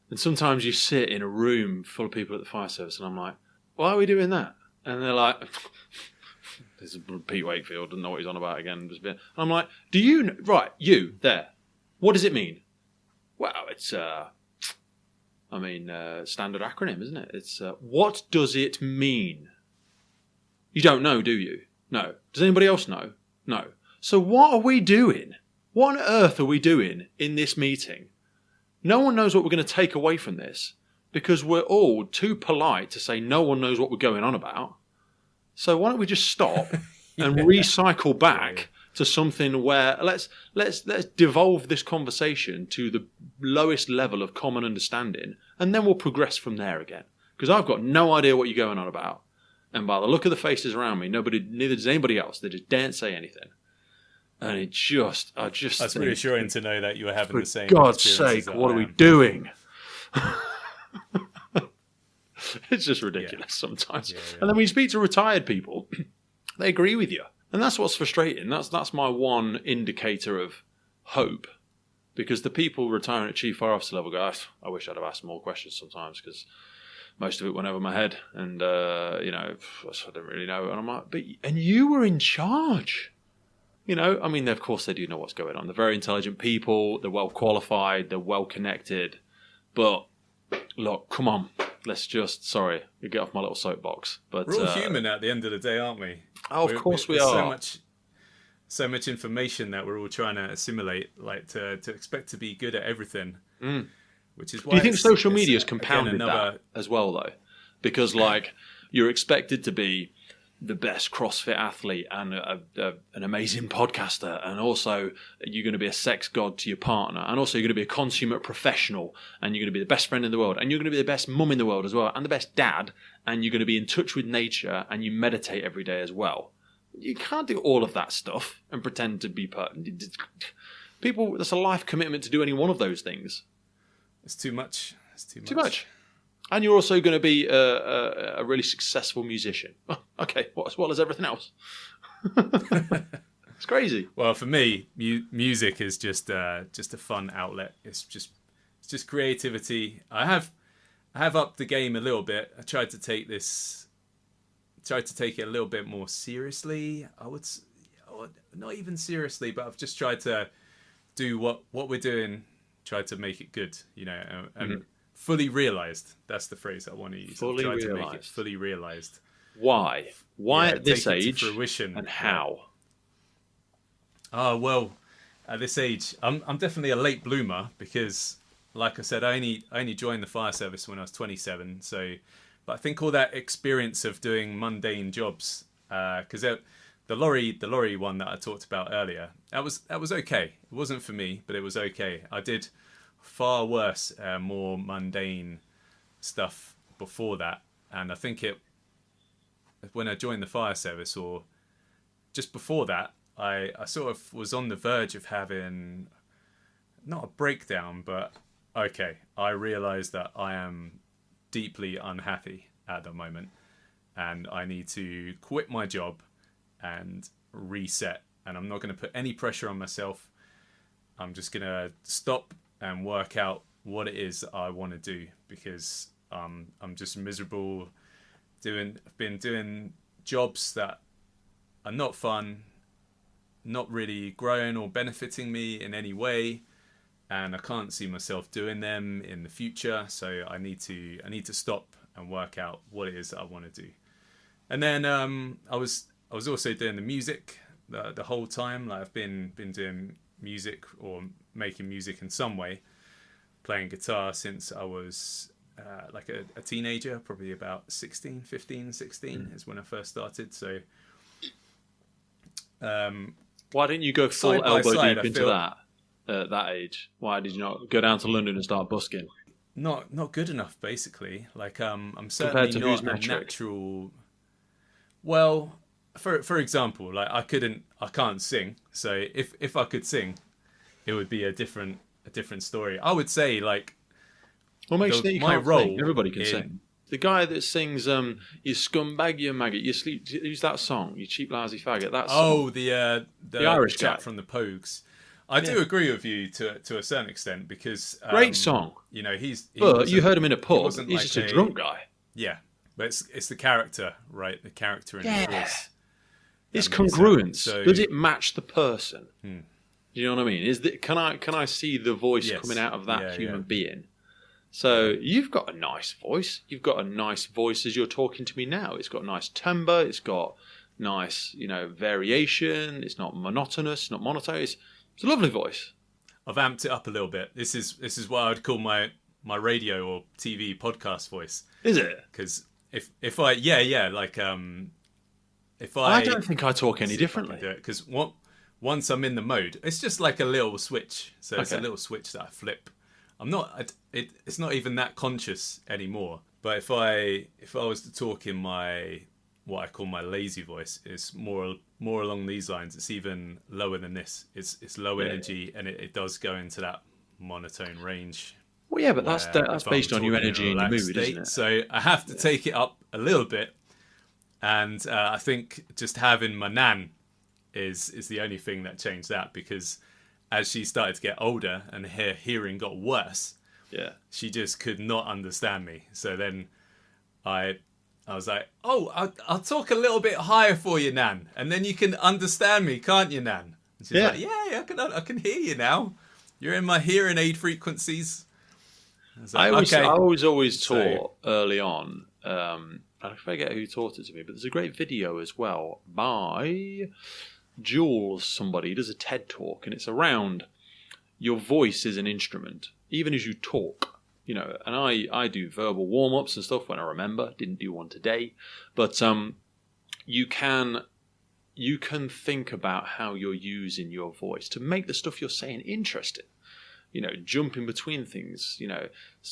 And sometimes you sit in a room full of people at the fire service and I'm like, why are we doing that? And they're like, this is Pete Wakefield, doesn't know what he's on about again. And I'm like, do you know? Right, you, there. What does it mean? Well, it's, standard acronym, isn't it? It's, what does it mean? You don't know, do you? No. Does anybody else know? No. So what are we doing? What on earth are we doing in this meeting? No one knows what we're going to take away from this because we're all too polite to say no one knows what we're going on about. So why don't we just stop and recycle back to something where let's devolve this conversation to the lowest level of common understanding, and then we'll progress from there again. Because I've got no idea what you're going on about, and by the look of the faces around me, neither does anybody else. They just daren't say anything. And that's reassuring to know that you were having the same. For God's sake, what are we doing? It's just ridiculous sometimes. Yeah. And then when you speak to retired people, they agree with you. And that's what's frustrating. That's my one indicator of hope. Because the people retiring at Chief Fire Officer level go, I wish I'd have asked more questions sometimes because most of it went over my head. And, I don't really know. And I'm like, and you were in charge. You know, I mean, of course they do know what's going on. They're very intelligent people. They're well qualified. They're well connected. But look, come on. Let's just, sorry, you get off my little soapbox. But we're all human at the end of the day, aren't we? Oh, of course we are. So much information that we're all trying to assimilate, like to expect to be good at everything. Which is why. Do you think social media has compounded that as well, though? Because like you're expected to be the best CrossFit athlete and an amazing podcaster, and also you're going to be a sex god to your partner, and also you're going to be a consummate professional, and you're going to be the best friend in the world, and you're going to be the best mum in the world as well, and the best dad, and you're going to be in touch with nature, and you meditate every day as well. You can't do all of that stuff and pretend to be people. That's a life commitment to do any one of those things. It's too much. Too much. And you're also going to be a really successful musician. Oh, okay, as well as everything else. It's crazy. Well, for me, music is just a fun outlet. It's just creativity. I have upped the game a little bit. I tried to take it a little bit more seriously. Not even seriously, but I've just tried to do what we're doing. Try to make it good, and fully realised. That's the phrase I want to use. Fully I've tried to realised. make it fully realised. Why? Why at this take it to age? fruition. And how? Oh, well, at this age, I'm definitely a late bloomer because, like I said, I only joined the fire service when I was 27. So, but I think all that experience of doing mundane jobs, because the lorry one that I talked about earlier, that was okay. It wasn't for me, but it was okay. I did far worse, more mundane stuff before that, and I think when I joined the fire service or just before that, I sort of was on the verge of having not a breakdown, but okay, I realised that I am deeply unhappy at the moment, and I need to quit my job and reset. And I'm not going to put any pressure on myself. I'm just going to stop and work out what it is that I want to do, because I'm just miserable. I've been doing jobs that are not fun, not really growing or benefiting me in any way, and I can't see myself doing them in the future. So I need to stop and work out what it is that I want to do. And then I was also doing the music the whole time. Like I've been doing music or making music in some way, playing guitar since I was like a teenager, probably about 16 is when I first started. So why didn't you go full side by elbow side, deep into that at that age? Why did you not go down to London and start busking? Not good enough, basically. Like I'm Compared certainly to not whose a metric? natural. Well, for example, like I can't sing. So if I could sing, it would be a different story. I would say like. What makes you think you my can't role sing? Everybody can in- sing. The guy that sings "You scumbag, you maggot, you sleep." Who's that song? You cheap lousy faggot. That song. Oh, the Irish chap guy from the Pogues. I do agree with you to a certain extent because Great song. You know, he But you wasn't- heard him in a he pub. wasn't He's like just a drunk guy. Yeah, but it's the character, right? The character in his voice. It's That makes congruence. sense. So- Does it match the person? Do you know what I mean? Can I see the voice Yes. coming out of that Yeah, human yeah. being? So you've got a nice voice. You've got a nice voice as you're talking to me now. It's got nice timbre. It's got nice, variation. It's not monotonous, not monotone. It's a lovely voice. I've amped it up a little bit. This is what I'd call my radio or TV podcast voice. Is it? Because if I like if I don't think I talk any differently. Because once I'm in the mode, it's just like a little switch. So it's a Okay. little switch that I flip. I'm not. It's not even that conscious anymore. But if I was to talk in what I call my lazy voice, it's more along these lines. It's even lower than this. It's low energy, and it does go into that monotone range. Well, yeah, but that's if I'm based on your talking in a energy and your relaxed mood, state. isn't it? So I have to take it up a little bit, and I think just having my nan is the only thing that changed that, because as she started to get older and her hearing got worse, Yeah. she just could not understand me. So then I was like, "Oh, I'll talk a little bit higher for you, Nan, and then you can understand me, can't you, Nan?" And she's like, "Yeah, I can hear you now. You're in my hearing aid frequencies." I was like, I was always So- taught early on. I forget who taught it to me, but there's a great video as well by Jules. Somebody does a TED talk, and it's around your voice is an instrument, even as you talk. And I do verbal warm-ups and stuff when I remember. Didn't do one today, but you can think about how you're using your voice to make the stuff you're saying interesting. Jumping between things,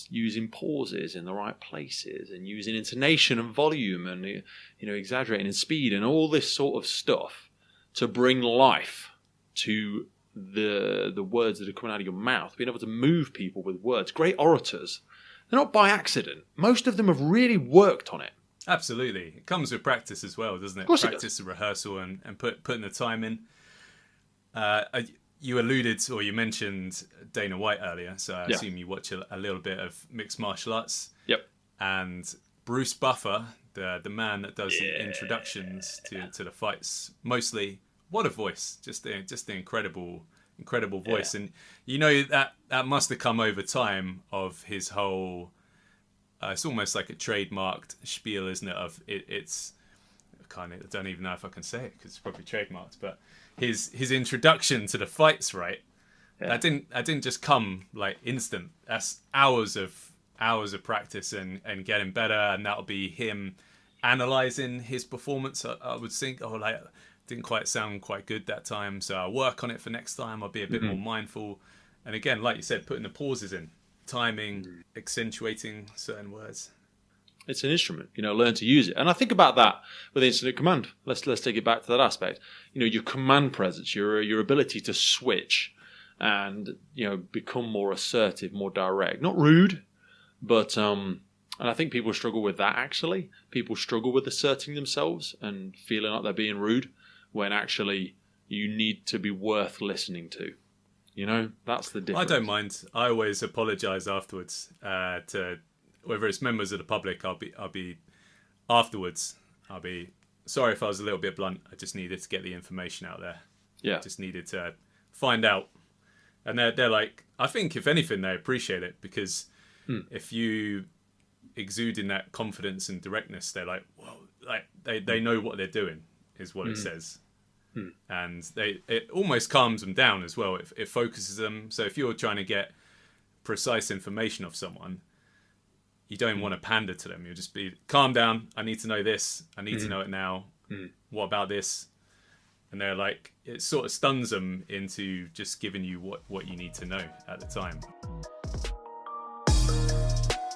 using pauses in the right places, and using intonation and volume, and exaggerating in speed and all this sort of stuff to bring life to the words that are coming out of your mouth, being able to move people with words. Great orators, they're not by accident. Most of them have really worked on it. Absolutely. It comes with practice as well, doesn't it? Of course it Practice and rehearsal and putting the time in. You alluded or you mentioned Dana White earlier, so I assume you watch a little bit of mixed martial arts. Yep. And Bruce Buffer, the man that does the introductions to the fights, mostly, what a voice. Just the incredible voice. And that must have come over time of his whole it's almost like a trademarked spiel, isn't it? Of it's I don't even know if I can say it because it's probably trademarked. But his introduction to the fights, right? Yeah. That didn't just come like instant. That's hours of practice and getting better, and that'll be him analyzing his performance. I would think, didn't quite sound quite good that time, so I'll work on it for next time. I'll be a bit more mindful. And again, like you said, putting the pauses in, timing, accentuating certain words. It's an instrument, learn to use it. And I think about that with incident command. Let's take it back to that aspect. your command presence, your ability to switch and, become more assertive, more direct. Not rude, but and I think people struggle with that, actually. People struggle with asserting themselves and feeling like they're being rude when actually you need to be worth listening to. That's the difference. I don't mind. I always apologise afterwards to whether it's members of the public. I'll be afterwards. I'll be sorry if I was a little bit blunt. I just needed to get the information out there. Yeah. Just needed to find out. And they're like, I think if anything, they appreciate it because if you exude in that confidence and directness, they're like, well, like they know what they're doing is what it says. And it almost calms them down as well. It focuses them. So if you're trying to get precise information off someone, you don't want to pander to them. You'll just be, calm down. I need to know this. I need to know it now. What about this? And they're like, it sort of stuns them into just giving you what you need to know at the time.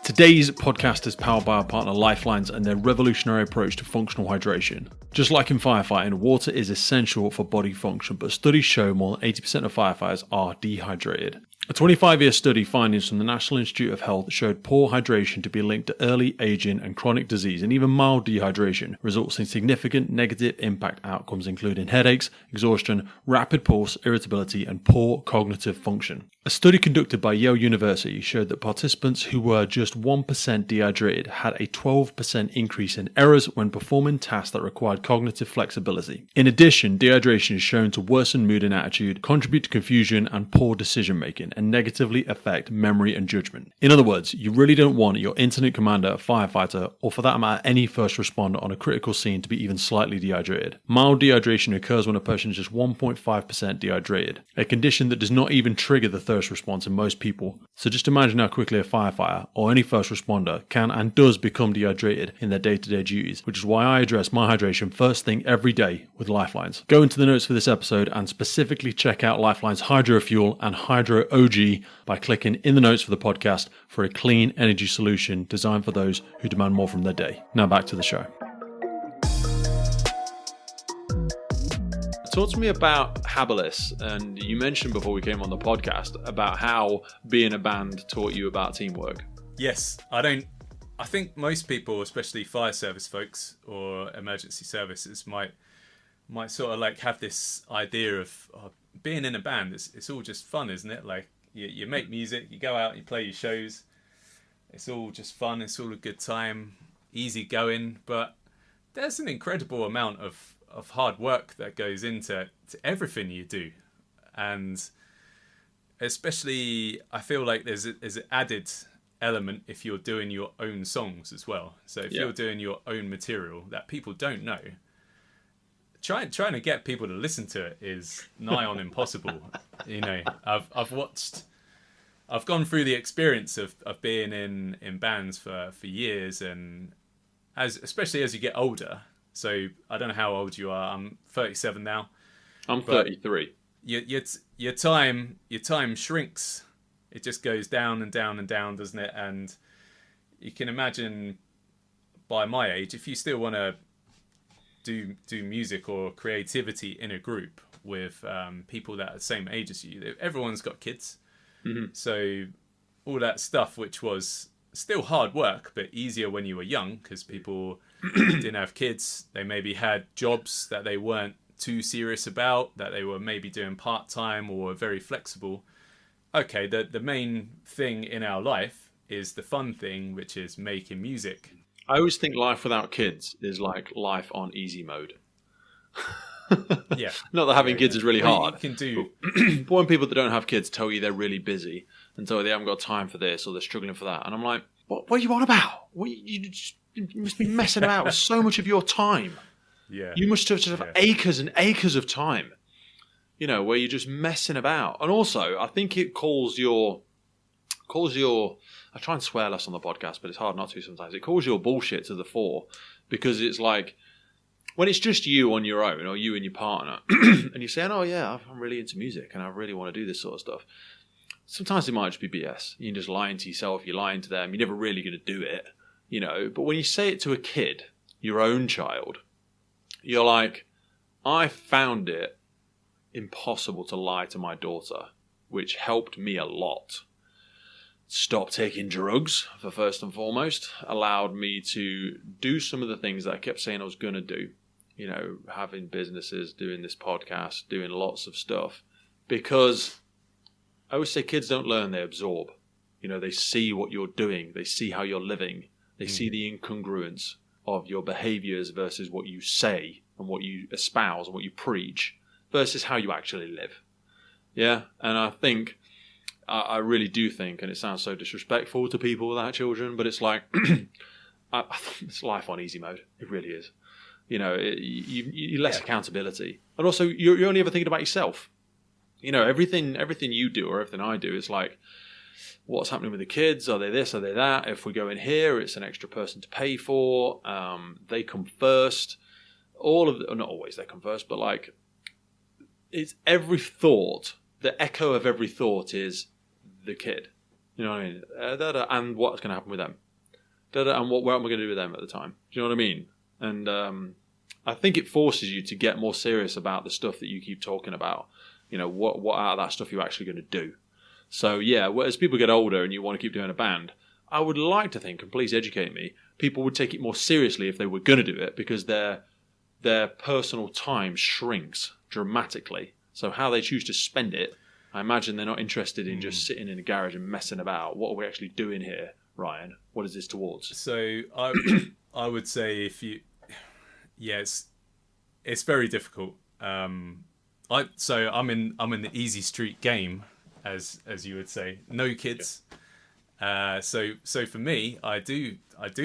Today's podcast is powered by our partner Lifelines and their revolutionary approach to functional hydration. Just like in firefighting, water is essential for body function, but studies show more than 80% of firefighters are dehydrated. A 25-year study findings from the National Institute of Health showed poor hydration to be linked to early aging and chronic disease, and even mild dehydration results in significant negative impact outcomes including headaches, exhaustion, rapid pulse, irritability, and poor cognitive function. A study conducted by Yale University showed that participants who were just 1% dehydrated had a 12% increase in errors when performing tasks that required cognitive flexibility. In addition, dehydration is shown to worsen mood and attitude, contribute to confusion and poor decision making, and negatively affect memory and judgment. In other words, you really don't want your incident commander, firefighter, or for that matter any first responder on a critical scene to be even slightly dehydrated. Mild dehydration occurs when a person is just 1.5% dehydrated, a condition that does not even trigger the thirst response in most people. So just imagine how quickly a firefighter or any first responder can and does become dehydrated in their day-to-day duties, which is why I address my hydration first thing every day with Lifelines. Go into the notes for this episode and specifically check out Lifelines Hydro Fuel and Hydro OG by clicking in the notes for the podcast for a clean energy solution designed for those who demand more from their day. Now back to the show. Talk to me about Habilis, and you mentioned before we came on the podcast about how being a band taught you about teamwork. Yes, I think most people, especially fire service folks or emergency services, might sort of like have this idea of being in a band. It's all just fun, isn't it? Like you make music, you go out, you play your shows. It's all just fun. It's all a good time, easy going. But there's an incredible amount of hard work that goes into everything you do, and especially I feel like there's an added element if you're doing your own songs as well. So if you're doing your own material that people don't know, trying to get people to listen to it is nigh on impossible. I've gone through the experience of being in bands for years, and especially as you get older. So I don't know how old you are. I'm 37 now. I'm 33. Your time shrinks. It just goes down and down and down, doesn't it? And you can imagine by my age, if you still want to do music or creativity in a group with people that are the same age as you, everyone's got kids. Mm-hmm. So all that stuff, which was still hard work, but easier when you were young because people didn't have kids. They maybe had jobs that they weren't too serious about, that they were maybe doing part-time or very flexible. Okay, the main thing in our life is the fun thing, which is making music. I always think life without kids is like life on easy mode. Yeah. Not that having kids is really hard. You can do. But when people that don't have kids tell you they're really busy and tell you they haven't got time for this or they're struggling for that, and I'm like, what are you on about? You must be messing about with so much of your time. Yeah. You must just have acres and acres of time, where you're just messing about. And also, I think it calls your, I try and swear less on the podcast, but it's hard not to sometimes. It calls your bullshit to the fore, because it's like, when it's just you on your own, or you and your partner, and you're saying, oh yeah, I'm really into music and I really want to do this sort of stuff. Sometimes it might just be BS. You're just lying to yourself, you're lying to them, you're never really going to do it, But when you say it to a kid, your own child, you're like, I found it impossible to lie to my daughter, which helped me a lot. Stop taking drugs, for first and foremost, allowed me to do some of the things that I kept saying I was going to do. Having businesses, doing this podcast, doing lots of stuff. Because I always say kids don't learn, they absorb. They see what you're doing. They see how you're living. They see the incongruence of your behaviors versus what you say and what you espouse and what you preach versus how you actually live. Yeah? And I think, I really do think, and it sounds so disrespectful to people without children, but it's like, it's life on easy mode. It really is. You less accountability. And also, you're only ever thinking about yourself. Everything you do or everything I do is like, what's happening with the kids? Are they this? Are they that? If we go in here, it's an extra person to pay for. They come first. Not always they come first, but like, it's every thought. The echo of every thought is the kid. You know what I mean? And what's going to happen with them? And what am I going to do with them at the time? Do you know what I mean? And I think it forces you to get more serious about the stuff that you keep talking about. What out of that stuff you're actually going to do. So yeah, as people get older and you want to keep doing a band, I would like to think, and please educate me, people would take it more seriously if they were going to do it, because their personal time shrinks dramatically. So how they choose to spend it, I imagine they're not interested in just sitting in a garage and messing about. What are we actually doing here, Ryan? What is this towards? So I would say it's very difficult. I'm in the easy street game, as you would say. No kids. Yeah. So for me, I do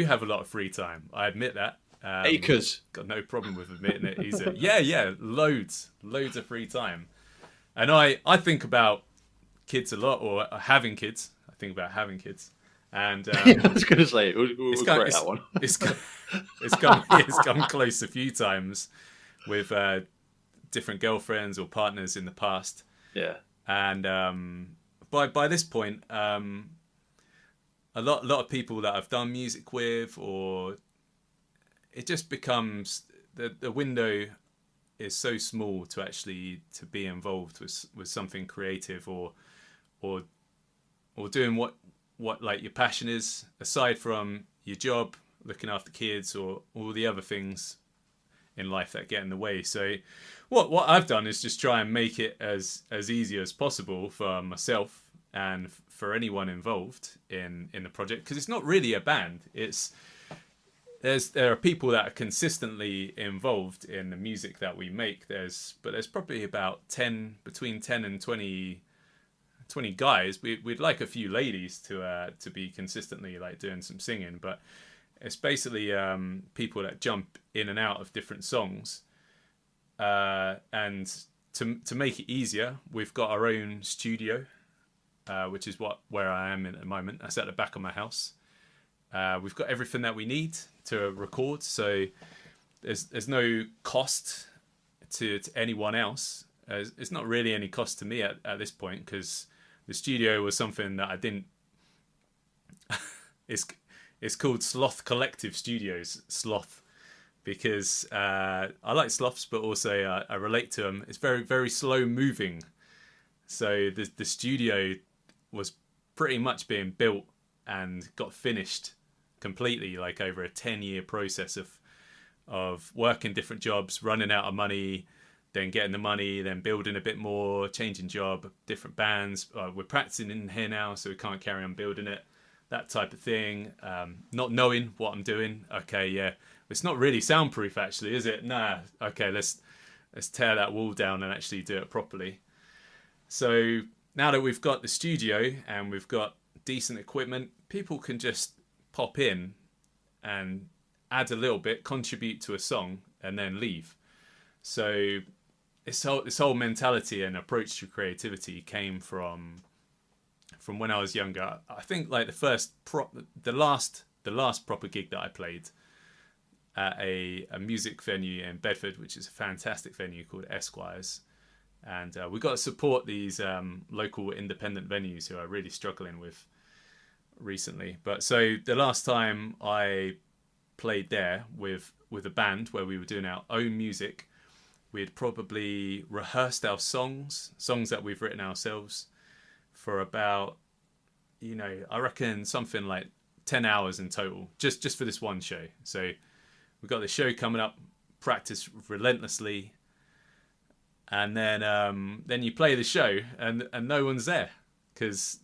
have a lot of free time. I admit that. Acres. Got no problem with admitting it either. Yeah, loads of free time. And I think about kids a lot, or having kids. I think about having kids. And I was going to say, we'll create that one. It's come close a few times with different girlfriends or partners in the past. Yeah. And by this point, a lot of people that I've done music with, or it just becomes the window is so small to be involved with something creative or doing what like your passion is, aside from your job, looking after kids, or all the other things in life that get in the way. So what I've done is just try and make it as easy as possible for myself and for anyone involved in the project, because it's not really a band. There are people that are consistently involved in the music that we make. There's probably about between 10 and 20 guys. We'd like a few ladies to be consistently like doing some singing, but it's basically people that jump in and out of different songs. And to make it easier, we've got our own studio, which is where I am in at the moment. That's at the back of my house. We've got everything that we need to record, so there's no cost to anyone else. It's not really any cost to me at this point, because the studio was something that I didn't. It's called Sloth Collective Studios, Sloth, because I like sloths, but also I relate to them. It's very, very slow moving, so the studio was pretty much being built and got finished completely, like over a 10-year process of working different jobs, running out of money, then getting the money, then building a bit more, changing job, different bands. We're practicing in here now, so we can't carry on building it, that type of thing. Not knowing what I'm doing. Okay, yeah, it's not really soundproof actually, is it? Nah. Okay, let's tear that wall down and actually do it properly. So now that we've got the studio and we've got decent equipment, people can just pop in and add a little bit, contribute to a song, and then leave. So this whole mentality and approach to creativity came from when I was younger. I think like the last proper gig that I played at a music venue in Bedford, which is a fantastic venue called Esquires. And we got to support these local independent venues who are really struggling with recently. But so the last time I played there with a band where we were doing our own music, we had probably rehearsed our songs that we've written ourselves for about, I reckon something like 10 hours in total, just for this one show. So we've got the show coming up, practice relentlessly, and then you play the show and no one's there because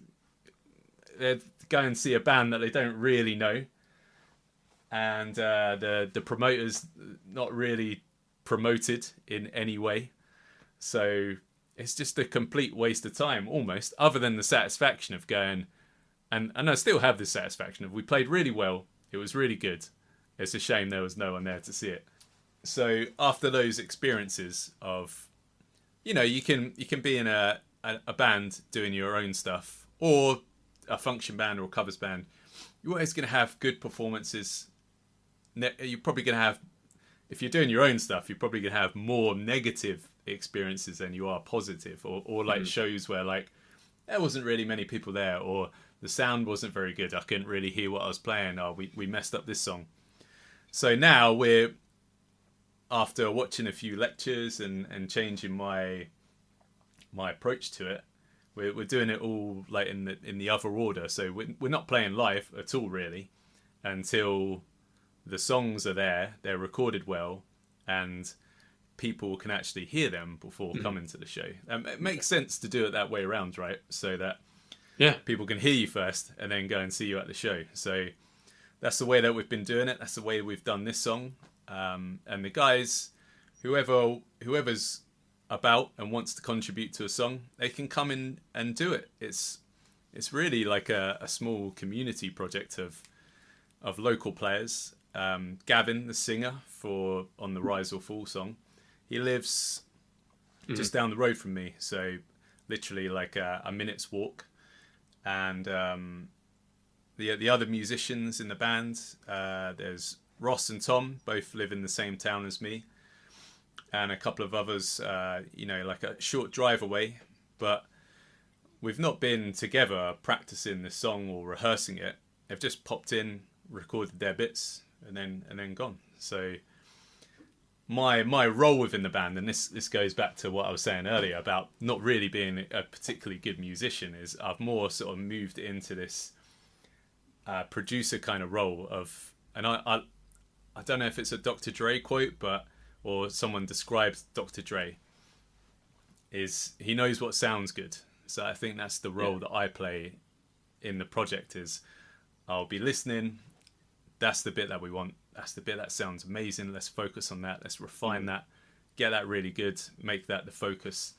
they're going to see a band that they don't really know, and the promoter's not really promoted in any way, so it's just a complete waste of time almost, other than the satisfaction of going, and I still have the satisfaction of we played really well, it was really good, it's a shame there was no one there to see it. So after those experiences of, you can be in a band doing your own stuff, or a function band or a covers band, you're always going to have good performances. You're probably going to have, if you're doing your own stuff, you're probably going to have more negative experiences than you are positive, or like shows where like there wasn't really many people there, or the sound wasn't very good, I couldn't really hear what I was playing, or we messed up this song. So now we're, after watching a few lectures and changing my approach to it, we're doing it all like in the other order. So we're not playing live at all really until the songs are there, they're recorded well, and people can actually hear them before coming to the show. It makes sense to do it that way around, right? So that people can hear you first and then go and see you at the show. So that's the way that we've been doing it. That's the way we've done this song. And the guys, whoever's about and wants to contribute to a song, they can come in and do it. It's really like a small community project of local players. Gavin, the singer on the Rise or Fall song, he lives just down the road from me, so literally like a minute's walk. And the other musicians in the band, there's Ross and Tom, both live in the same town as me, and a couple of others, like a short drive away. But we've not been together practicing this song or rehearsing it. They've just popped in, recorded their bits, and then gone. So my role within the band, and this goes back to what I was saying earlier about not really being a particularly good musician, is I've more sort of moved into this producer kind of role of, and I don't know if it's a Dr. Dre quote, or someone describes Dr. Dre, is he knows what sounds good. So I think that's the role that I play in the project, is I'll be listening. That's the bit that we want. That's the bit that sounds amazing. Let's focus on that. Let's refine that. Get that really good. Make that the focus.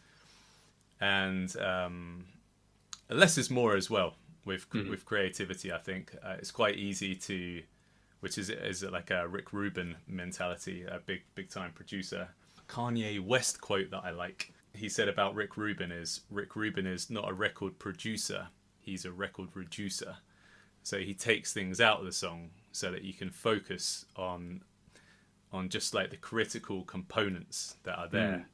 And less is more as well with creativity, I think. It's quite easy to, which is like a Rick Rubin mentality, a big time producer. Kanye West quote that I like. He said about Rick Rubin is not a record producer. He's a record reducer. So he takes things out of the song so that you can focus on just like the critical components that are there.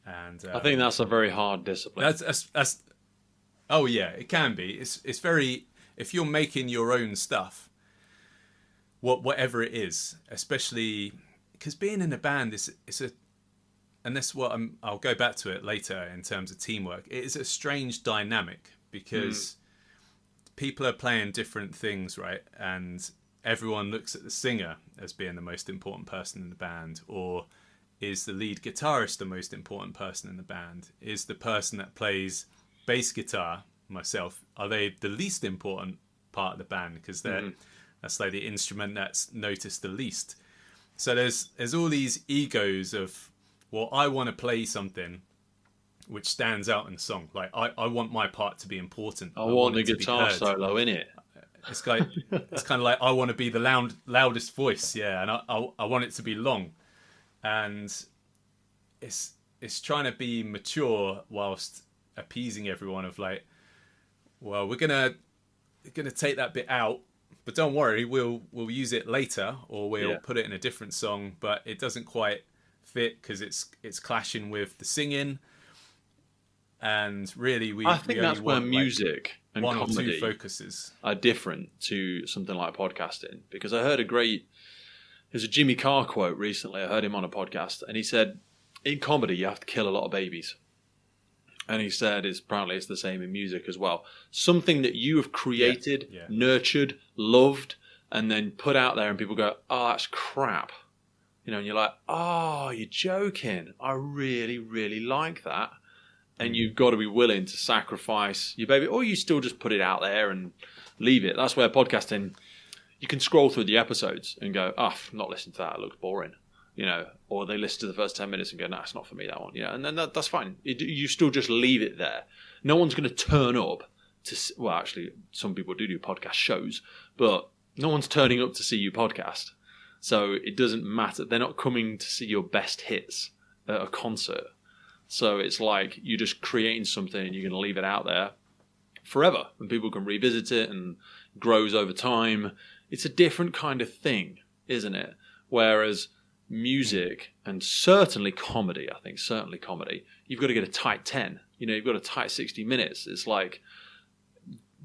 And I think that's a very hard discipline. That's oh yeah, it can be. It's very, if you're making your own stuff, whatever it is, especially because being in a band and that's what I'll go back to it later in terms of teamwork. It is a strange dynamic because people are playing different things, right? And everyone looks at the singer as being the most important person in the band, or is the lead guitarist the most important person in the band? Is the person that plays bass guitar, myself, are they the least important part of the band because that's like the instrument that's noticed the least? So there's all these egos of, well, I want to play something which stands out in the song. Like I want my part to be important. I want the guitar solo in it. It's kind of like I want to be the loudest voice, yeah, and I want it to be long, and it's trying to be mature whilst appeasing everyone. Of like, well, we're gonna take that bit out, but don't worry, we'll use it later, or we'll put it in a different song, but it doesn't quite fit because it's clashing with the singing. And really, I think that's where music and one or comedy two focuses are different to something like podcasting. Because I heard there's a Jimmy Carr quote recently. I heard him on a podcast, and he said, in comedy, you have to kill a lot of babies. And he said, apparently it's the same in music as well. Something that you have created, nurtured, loved, and then put out there, and people go, oh, that's crap. And you're like, oh, you're joking. I really, really like that. And you've got to be willing to sacrifice your baby, or you still just put it out there and leave it. That's where podcasting, you can scroll through the episodes and go, oh, I'm not listening to that. It looks boring. Or they listen to the first 10 minutes and go, no, it's not for me, that one. And then that's fine. You still just leave it there. No one's going to turn up well, actually, some people do podcast shows, but no one's turning up to see you podcast. So it doesn't matter. They're not coming to see your best hits at a concert. So it's like you're just creating something and you're going to leave it out there forever. And people can revisit it and grows over time. It's a different kind of thing, isn't it? Whereas music and certainly comedy, you've got to get a tight 10. You've got a tight 60 minutes. It's like,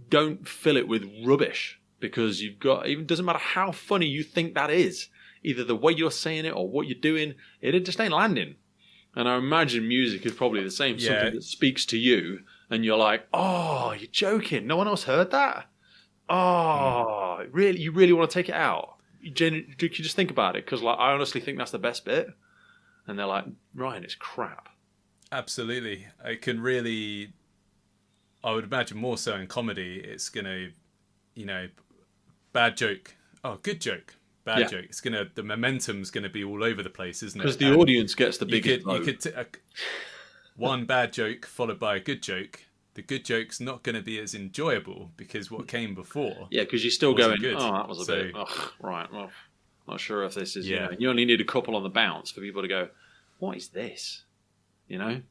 don't fill it with rubbish because even doesn't matter how funny you think that is. Either the way you're saying it or what you're doing, it just ain't landing. And I imagine music is probably the same, something that speaks to you, and you're like, oh, you're joking. No one else heard that? Oh, really? You really want to take it out? You just think about it, because I honestly think that's the best bit. And they're like, Ryan, it's crap. Absolutely. It can really, I would imagine more so in comedy, it's going to, bad joke. Oh, good joke. Bad joke. It's the momentum's gonna be all over the place, isn't it? Because the audience gets the biggest vote. You could one bad joke followed by a good joke. The good joke's not going to be as enjoyable because what came before. Yeah, because you're still going, good. Oh, that was a bit. Oh, right. Well, not sure if this is. Yeah. You only need a couple on the bounce for people to go, what is this? Yeah.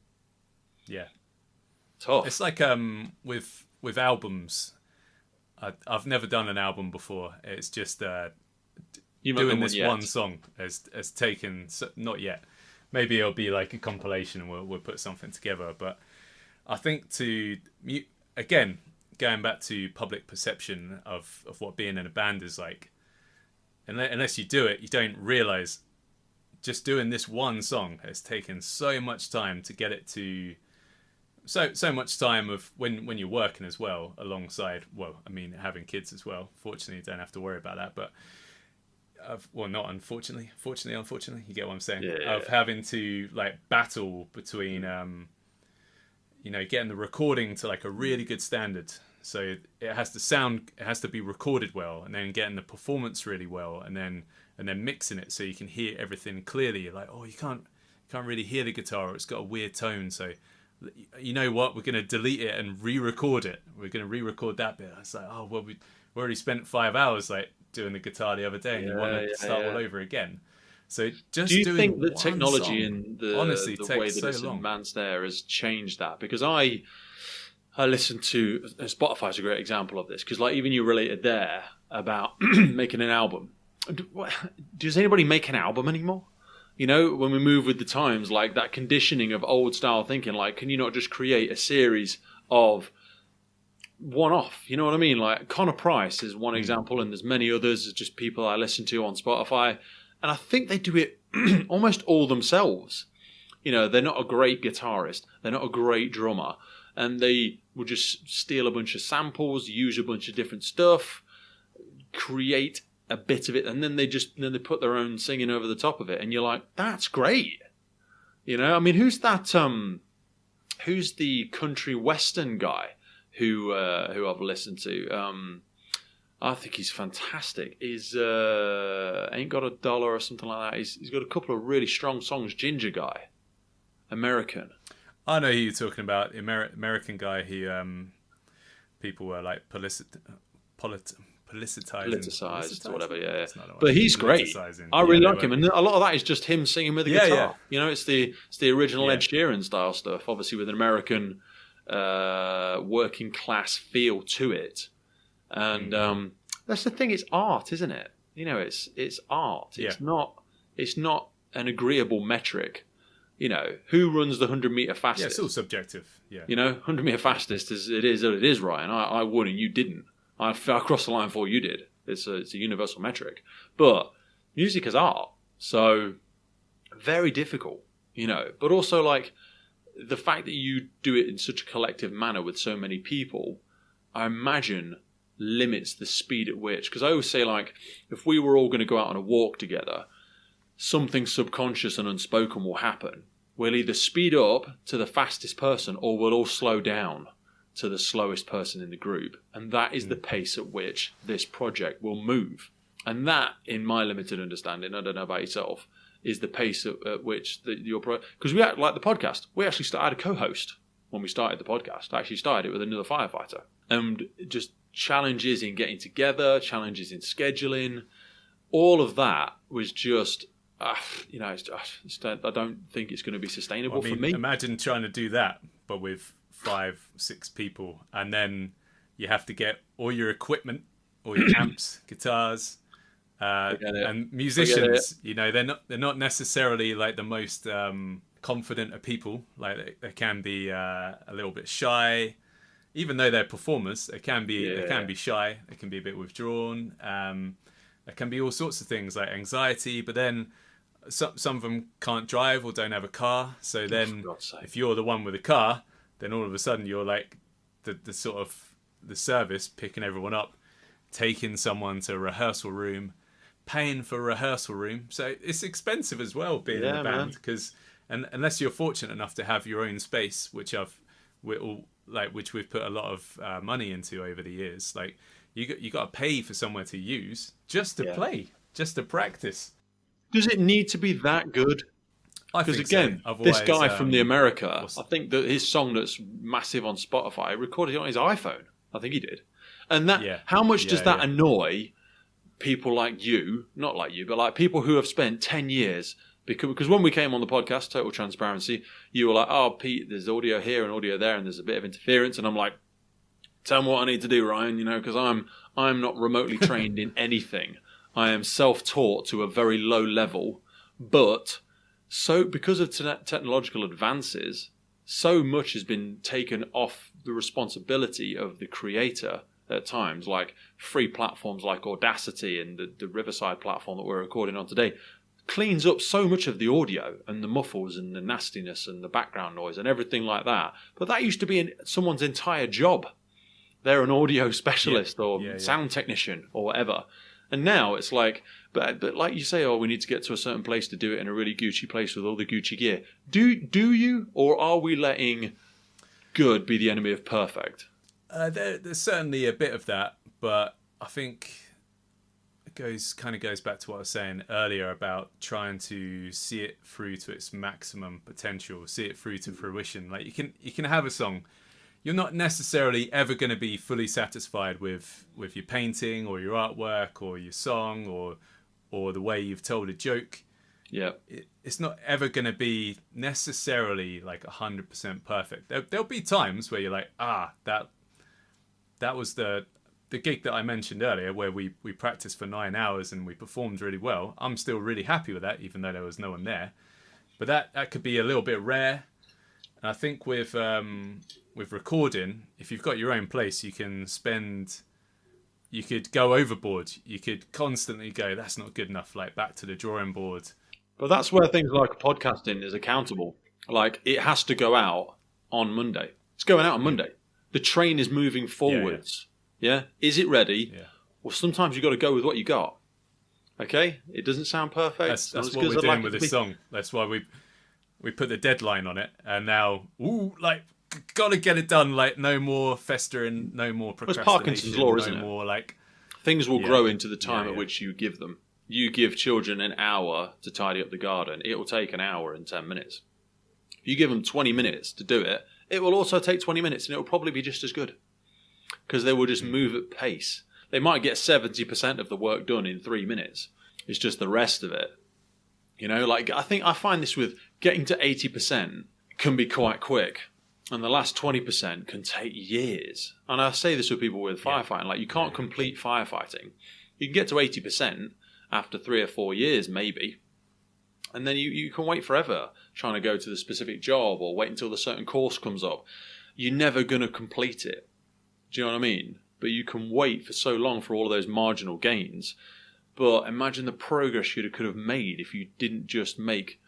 Tough. It's like with albums. I've never done an album before. It's just. Doing this one song has taken, not yet. Maybe it'll be like a compilation and we'll put something together. But I think again, going back to public perception of what being in a band is like, unless you do it, you don't realise just doing this one song has taken so much time to get it to, so much time of when you're working as well, alongside, having kids as well. Fortunately, you don't have to worry about that, but not unfortunately. Unfortunately, you get what I'm saying. Of having to battle between, getting the recording to a really good standard. So it has to be recorded well, and then getting the performance really well, and then mixing it so you can hear everything clearly. You're like, oh, you can't really hear the guitar, or it's got a weird tone. So you know what? We're going to delete it and re-record it. We're going to re-record that bit. It's like, oh well, we already spent 5 hours doing the guitar the other day, and you want to start all over again. So just do you think that song, technology and the way that it's advanced there has changed that? Because I listen to Spotify's a great example of this, because even you related there about making an album. Does anybody make an album anymore? When we move with the times, that conditioning of old style thinking, can you not just create a series of one-off, you know what I mean? Connor Price is one example, and there's many others. It's just people I listen to on Spotify, and I think they do it almost all themselves. They're not a great guitarist, they're not a great drummer, and they will just steal a bunch of samples, use a bunch of different stuff, create a bit of it, and then they put their own singing over the top of it, and you're like, that's great. Who's that? Who's the country western guy who I've listened to? I think he's fantastic. He's Ain't Got a Dollar or something like that. He's got a couple of really strong songs. Ginger guy, American. I know who you're talking about. The American guy who people were politicized or whatever. Yeah. But he's great. I really like him, and a lot of that is just him singing with the guitar. Yeah. You know, it's the original Ed Sheeran style stuff, obviously with an American working class feel to it. And that's the thing. It's art, isn't it? You know, it's art. It's not an agreeable metric. You know, who runs the 100-meter fastest? Yeah, it's all subjective. Yeah. You know, 100-meter fastest it is, Ryan. I won and you didn't. I crossed the line before you did. It's a universal metric. But music is art, so very difficult. You know, but also like the fact that you do it in such a collective manner with so many people, I imagine limits the speed at which, because I always say, like, if we were all going to go out on a walk together, something subconscious and unspoken will happen. We'll either speed up to the fastest person or we'll all slow down to the slowest person in the group. And that is the pace at which this project will move. And that, in my limited understanding, I don't know about yourself, is the pace at which your project... Because we, like the podcast, we actually started a co-host when we started the podcast. I actually started it with another firefighter. And just challenges in getting together, challenges in scheduling, all of that was just, you know, I don't think it's going to be sustainable for me. Imagine trying to do that, but with 5-6 people, and then you have to get all your equipment, all your amps, guitars, and musicians. You know, they're not necessarily like the most confident of people. Like they can be a little bit shy. Even though they're performers, they can be shy. They can be a bit withdrawn. There can be all sorts of things like anxiety. But then some of them can't drive or don't have a car. So then, if you're the one with a car, then all of a sudden you're like the sort of the service picking everyone up, taking someone to a rehearsal room, paying for a rehearsal room. So it's expensive as well being in a band because unless you're fortunate enough to have your own space, which we've put a lot of money into over the years, like you got to pay for somewhere to use just to play, just to practice. Does it need to be that good? Because again, this guy from the America, I think that his song that's massive on Spotify, recorded it on his iPhone. I think he did. And that, how much does that annoy people like you, not like you, but like people who have spent 10 years? Because when we came on the podcast, total transparency, you were like, oh, Pete, there's audio here and audio there, and there's a bit of interference. And I'm like, tell me what I need to do, Ryan, you know, because I'm not remotely trained in anything. I am self-taught to a very low level. But so because of technological advances, so much has been taken off the responsibility of the creator at times, like free platforms like Audacity and the Riverside platform that we're recording on today, cleans up so much of the audio and the muffles and the nastiness and the background noise and everything like that. But that used to be someone's entire job. They're an audio specialist or sound technician or whatever. And now it's like, but like you say, oh, we need to get to a certain place to do it in a really Gucci place with all the Gucci gear. Do you, or are we letting good be the enemy of perfect? There's certainly a bit of that, but I think it goes back to what I was saying earlier about trying to see it through to its maximum potential, see it through to fruition. Like you can have a song. You're not necessarily ever going to be fully satisfied with your painting or your artwork or your song or the way you've told a joke. Yeah, it's not ever going to be necessarily like 100% perfect. There'll be times where you're like, that was the gig that I mentioned earlier where we practiced for 9 hours and we performed really well. I'm still really happy with that, even though there was no one there. But that could be a little bit rare. And I think with recording, if you've got your own place, you could go overboard. You could constantly go, that's not good enough, like back to the drawing board. But that's where things like podcasting is accountable. Like, it has to go out on Monday. It's going out on Monday. The train is moving forwards. Yeah? Is it ready? Yeah. Well, sometimes you've got to go with what you got. Okay? It doesn't sound perfect. That's what we're doing with this song. That's why we put the deadline on it. And now, got to get it done. Like, no more festering, no more procrastination. It's Parkinson's law, isn't it? More, like, things will grow into the time at which you give them. You give children an hour to tidy up the garden. It will take an hour and 10 minutes. If you give them 20 minutes to do it, it will also take 20 minutes and it will probably be just as good. Because they will just move at pace. They might get 70% of the work done in 3 minutes. It's just the rest of it. You know, like I find this with getting to 80% can be quite quick. And the last 20% can take years. And I say this with people with firefighting. Like, you can't complete firefighting. You can get to 80% after 3 or 4 years, maybe. And then you can wait forever trying to go to the specific job or wait until the certain course comes up. You're never going to complete it. Do you know what I mean? But you can wait for so long for all of those marginal gains. But imagine the progress you could have made if you didn't just make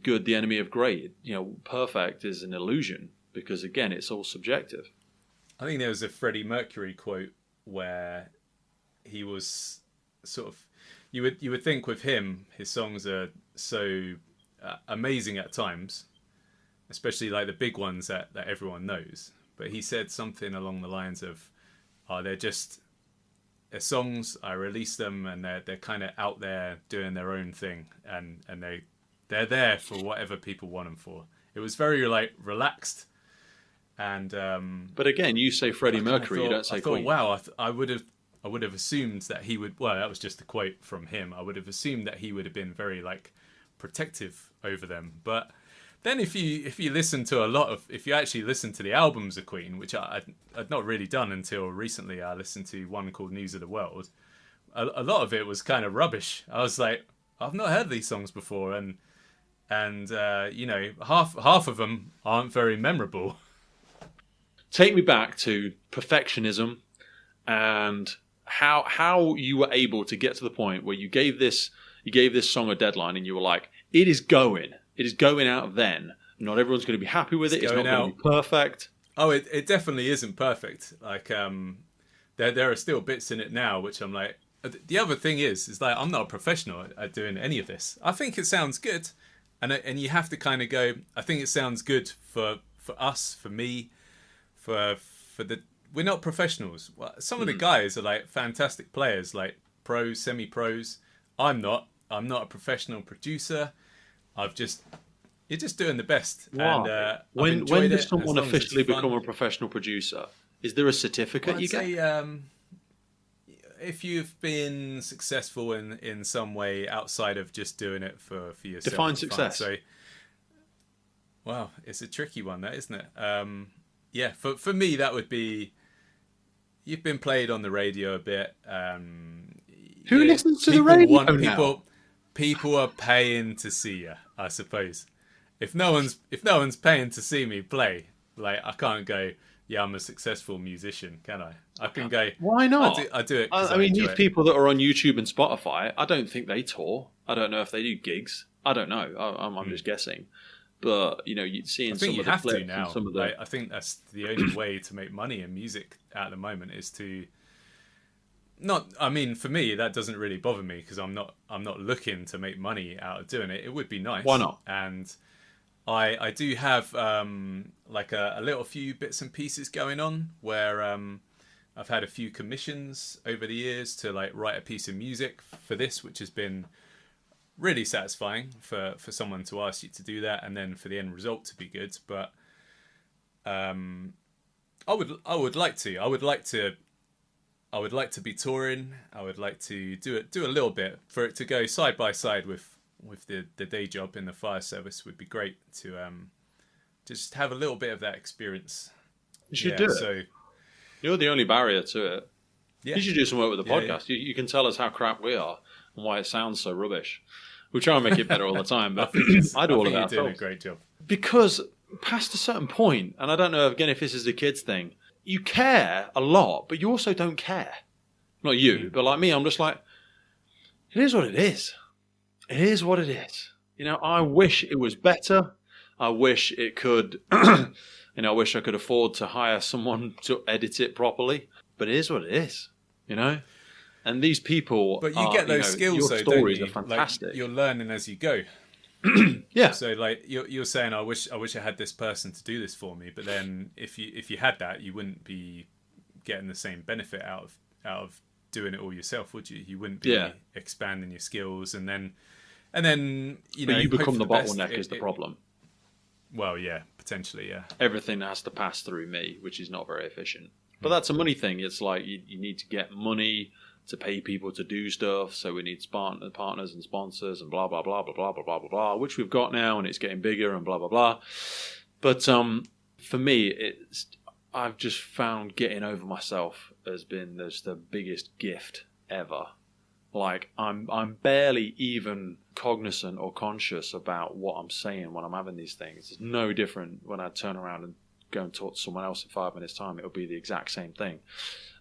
good the enemy of great. You know, perfect is an illusion because, again, it's all subjective. I think there was a Freddie Mercury quote where he was sort of... You would think with him, his songs are so amazing at times, especially like the big ones that everyone knows. But he said something along the lines of, they're songs, I release them and they're kind of out there doing their own thing and they're there for whatever people want them for. It was very like relaxed and but again, you say Freddie Mercury, you don't say Queen. Wow, I would have assumed that he would, well, that was just a quote from him. I would have assumed that he would have been very like protective over them. But then if you listen to if you actually listen to the albums of Queen, which I'd not really done until recently, I listened to one called News of the World. A lot of it was kind of rubbish. I was like, I've not heard these songs before, and you know, half of them aren't very memorable. Take me back to perfectionism and how you were able to get to the point where you gave this song a deadline and you were like, it is going out then. Not everyone's going to be happy with it. It's not going to be perfect. Oh, it definitely isn't perfect. Like, there are still bits in it now which I'm like. The other thing is like I'm not a professional at doing any of this. I think it sounds good, and you have to kind of go. I think it sounds good for us, for me, for the. We're not professionals. Well, some of the guys are like fantastic players, like pros, semi-pros. I'm not a professional producer. You're just doing the best. Wow. And when does someone officially become a professional producer? Is there a certificate you get? If you've been successful in some way outside of just doing it for yourself. Define success. So, wow, it's a tricky one, that, isn't it? Yeah, for me, that would be... You've been played on the radio a bit. Who listens to the radio now? People are paying to see you, I suppose. If no one's paying to see me play, like I can't go, yeah, I'm a successful musician, can I? I can go, why not? I do it. I mean, these people that are on YouTube and Spotify, I don't think they tour. I don't know if they do gigs. I don't know. I'm just guessing. But you know, you're seeing some of the clips and some of the. Like, I think that's the only way to make money in music at the moment is to. Not, I mean, for me, that doesn't really bother me because I'm not looking to make money out of doing it. It would be nice. Why not? And I do have like a little few bits and pieces going on where I've had a few commissions over the years to like write a piece of music for this, which has been really satisfying for someone to ask you to do that and then for the end result to be good. But I would like to be touring. I would like to do a little bit for it to go side by side with the day job in the fire service would be great to just have a little bit of that experience. You should do it. So you're the only barrier to it. Yeah. You should do some work with the podcast. Yeah. You can tell us how crap we are and why it sounds so rubbish. We try and make it better all the time, but I do all of that. You're doing a great job. Because past a certain point, and I don't know again if this is a kid's thing, you care a lot, but you also don't care. Not you, but like me, I'm just like, it is what it is. It is what it is. You know, I wish it was better. I wish it could, I wish I could afford to hire someone to edit it properly. But it is what it is, you know? And these people But you get those skills, your though, stories don't you? are fantastic. Like, you're learning as you go. Yeah. So like you're saying, I wish I had this person to do this for me. But then if you had that, you wouldn't be getting the same benefit out of doing it all yourself, would you? You wouldn't be expanding your skills, and then you know, you become the bottleneck is the problem. Well, yeah, potentially, yeah. Everything has to pass through me, which is not very efficient. But that's a money thing. It's like you need to get money to pay people to do stuff. So we need partners and sponsors and blah, blah, blah, blah, blah, blah, blah, blah, blah, which we've got now, and it's getting bigger and blah, blah, blah. But for me, I've just found getting over myself has been just the biggest gift ever. Like, I'm barely even cognizant or conscious about what I'm saying when I'm having these things. It's no different when I turn around and go and talk to someone else in 5 minutes' time. It'll be the exact same thing.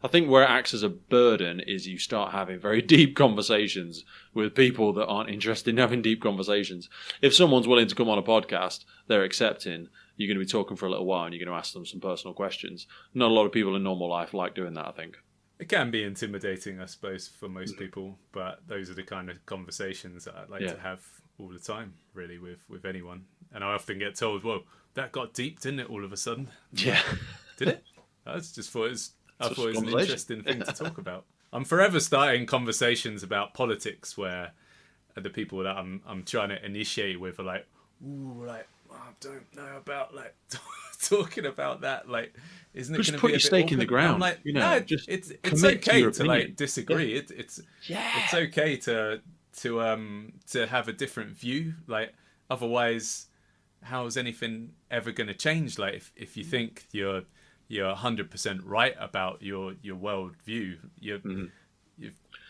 I think where it acts as a burden is you start having very deep conversations with people that aren't interested in having deep conversations. If someone's willing to come on a podcast, they're accepting. You're going to be talking for a little while and you're going to ask them some personal questions. Not a lot of people in normal life like doing that, I think. It can be intimidating, I suppose, for most people, but those are the kind of conversations that I'd like to have all the time, really, with anyone. And I often get told, "Whoa, that got deep, didn't it? All of a sudden." Yeah, did it? I just thought it was an interesting thing to talk about. I'm forever starting conversations about politics where the people that I'm trying to initiate with are like, "Ooh, like I don't know about like talking about that. Like, isn't it going to be put your stake awkward?" in the ground? I'm like, you know, no, it's okay to like disagree. Yeah. It's okay to have a different view. Like, otherwise, how is anything ever going to change? Like, if you think you're 100% right about your world view,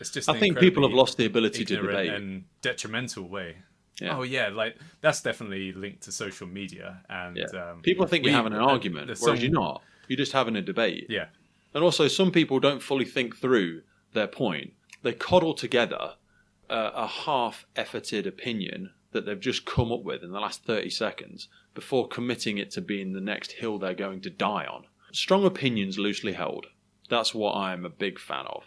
it's just. I think people have lost the ability to debate and detrimental way. Yeah. Oh yeah, like that's definitely linked to social media, and people think you're having an argument, whereas you're not. You're just having a debate. Yeah, and also some people don't fully think through their point. They coddle together a half-efforted opinion that they've just come up with in the last 30 seconds before committing it to being the next hill they're going to die on. Strong opinions loosely held. That's what I'm a big fan of.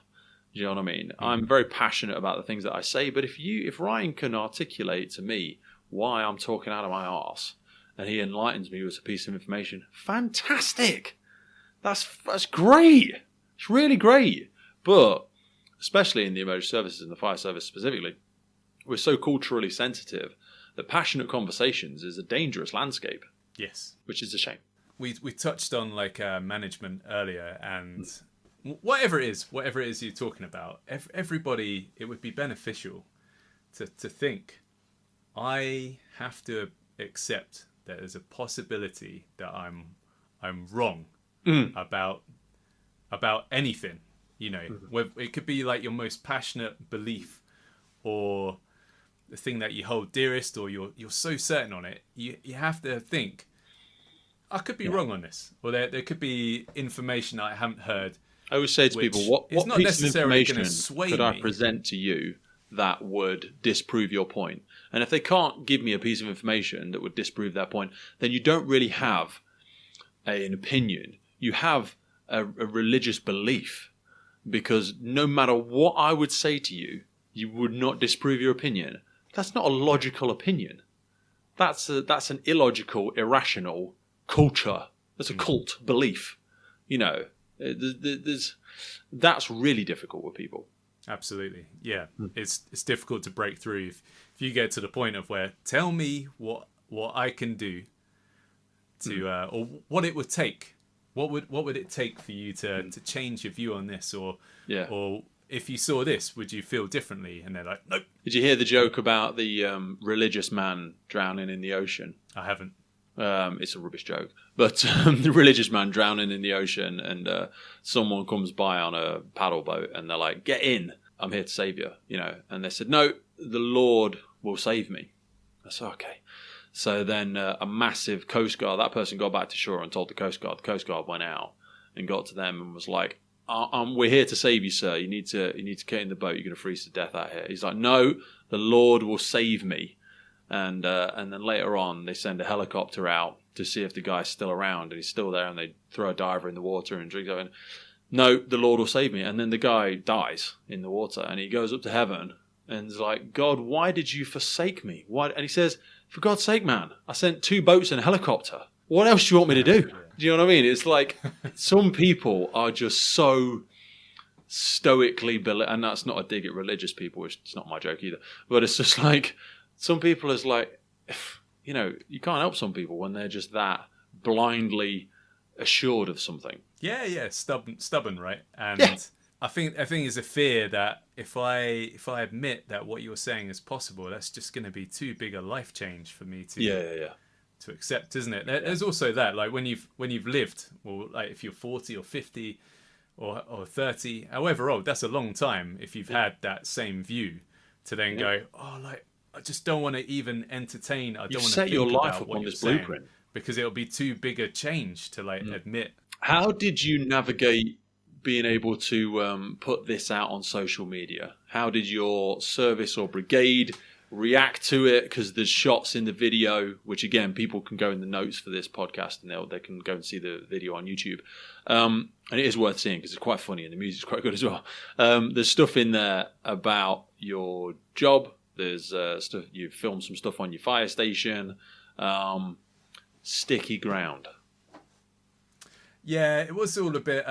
Do you know what I mean? I'm very passionate about the things that I say, but if Ryan can articulate to me why I'm talking out of my arse and he enlightens me with a piece of information, fantastic! That's great! It's really great! But, especially in the emergency services and the fire service specifically, we're so culturally sensitive that passionate conversations is a dangerous landscape. Yes. Which is a shame. We touched on like management earlier, and whatever it is you're talking about, everybody, it would be beneficial to think, I have to accept that there's a possibility that I'm wrong about anything. You know, it could be like your most passionate belief or the thing that you hold dearest, or you're so certain on it. You have to think, I could be wrong on this, or there could be information I haven't heard. I always say to people, what piece of information could I present to you that would disprove your point? And if they can't give me a piece of information that would disprove their point, then you don't really have an opinion. You have a religious belief, because no matter what I would say to you, you would not disprove your opinion. That's not a logical opinion. That's an illogical, irrational culture. That's a cult belief. You know, that's really difficult with people. Absolutely, yeah. It's difficult to break through if you get to the point of where, tell me what I can do to or what it would take. What would it take for you to change your view on this, or if you saw this, would you feel differently? And they're like, nope. Did you hear the joke about the religious man drowning in the ocean? I haven't. It's a rubbish joke, but the religious man drowning in the ocean, and someone comes by on a paddle boat, and they're like, "Get in! I'm here to save you," you know. And they said, "No, the Lord will save me." I said, "Okay." So then a massive Coast Guard, that person got back to shore and told the Coast Guard. The Coast Guard went out and got to them and was like, "We're here to save you, sir. You need to get in the boat. You're going to freeze to death out here." He's like, "No, the Lord will save me." And then later on, they send a helicopter out to see if the guy's still around, and he's still there, and they throw a diver in the water and drink it. No, the Lord will save me. And then the guy dies in the water, and he goes up to heaven and is like, "God, why did you forsake me? Why?" And he says, "For God's sake, man, I sent 2 boats and a helicopter. What else do you want me to do?" Do you know what I mean? It's like some people are just so stoically, and that's not a dig at religious people, which is not my joke either, but it's just like, some people is like, you know, you can't help some people when they're just that blindly assured of something. Yeah, stubborn, right? And I think is a fear that if I admit that what you're saying is possible, that's just going to be too big a life change for me to to accept, isn't it? There's also that, like when you've lived, or like if you're 40 or 50 or 30, however old, that's a long time. If you've had that same view, to then go, oh, like I just don't want to even entertain. I don't want to think your life about up what on you're this saying, blueprint because it'll be too big a change to like admit. How did you navigate being able to put this out on social media? How did your service or brigade react to it? Because there's shots in the video, which again, people can go in the notes for this podcast and they can go and see the video on YouTube. And it is worth seeing because it's quite funny and the music's quite good as well. There's stuff in there about your job. There's stuff, you filmed some stuff on your fire station. Sticky ground. Yeah, it was all a bit.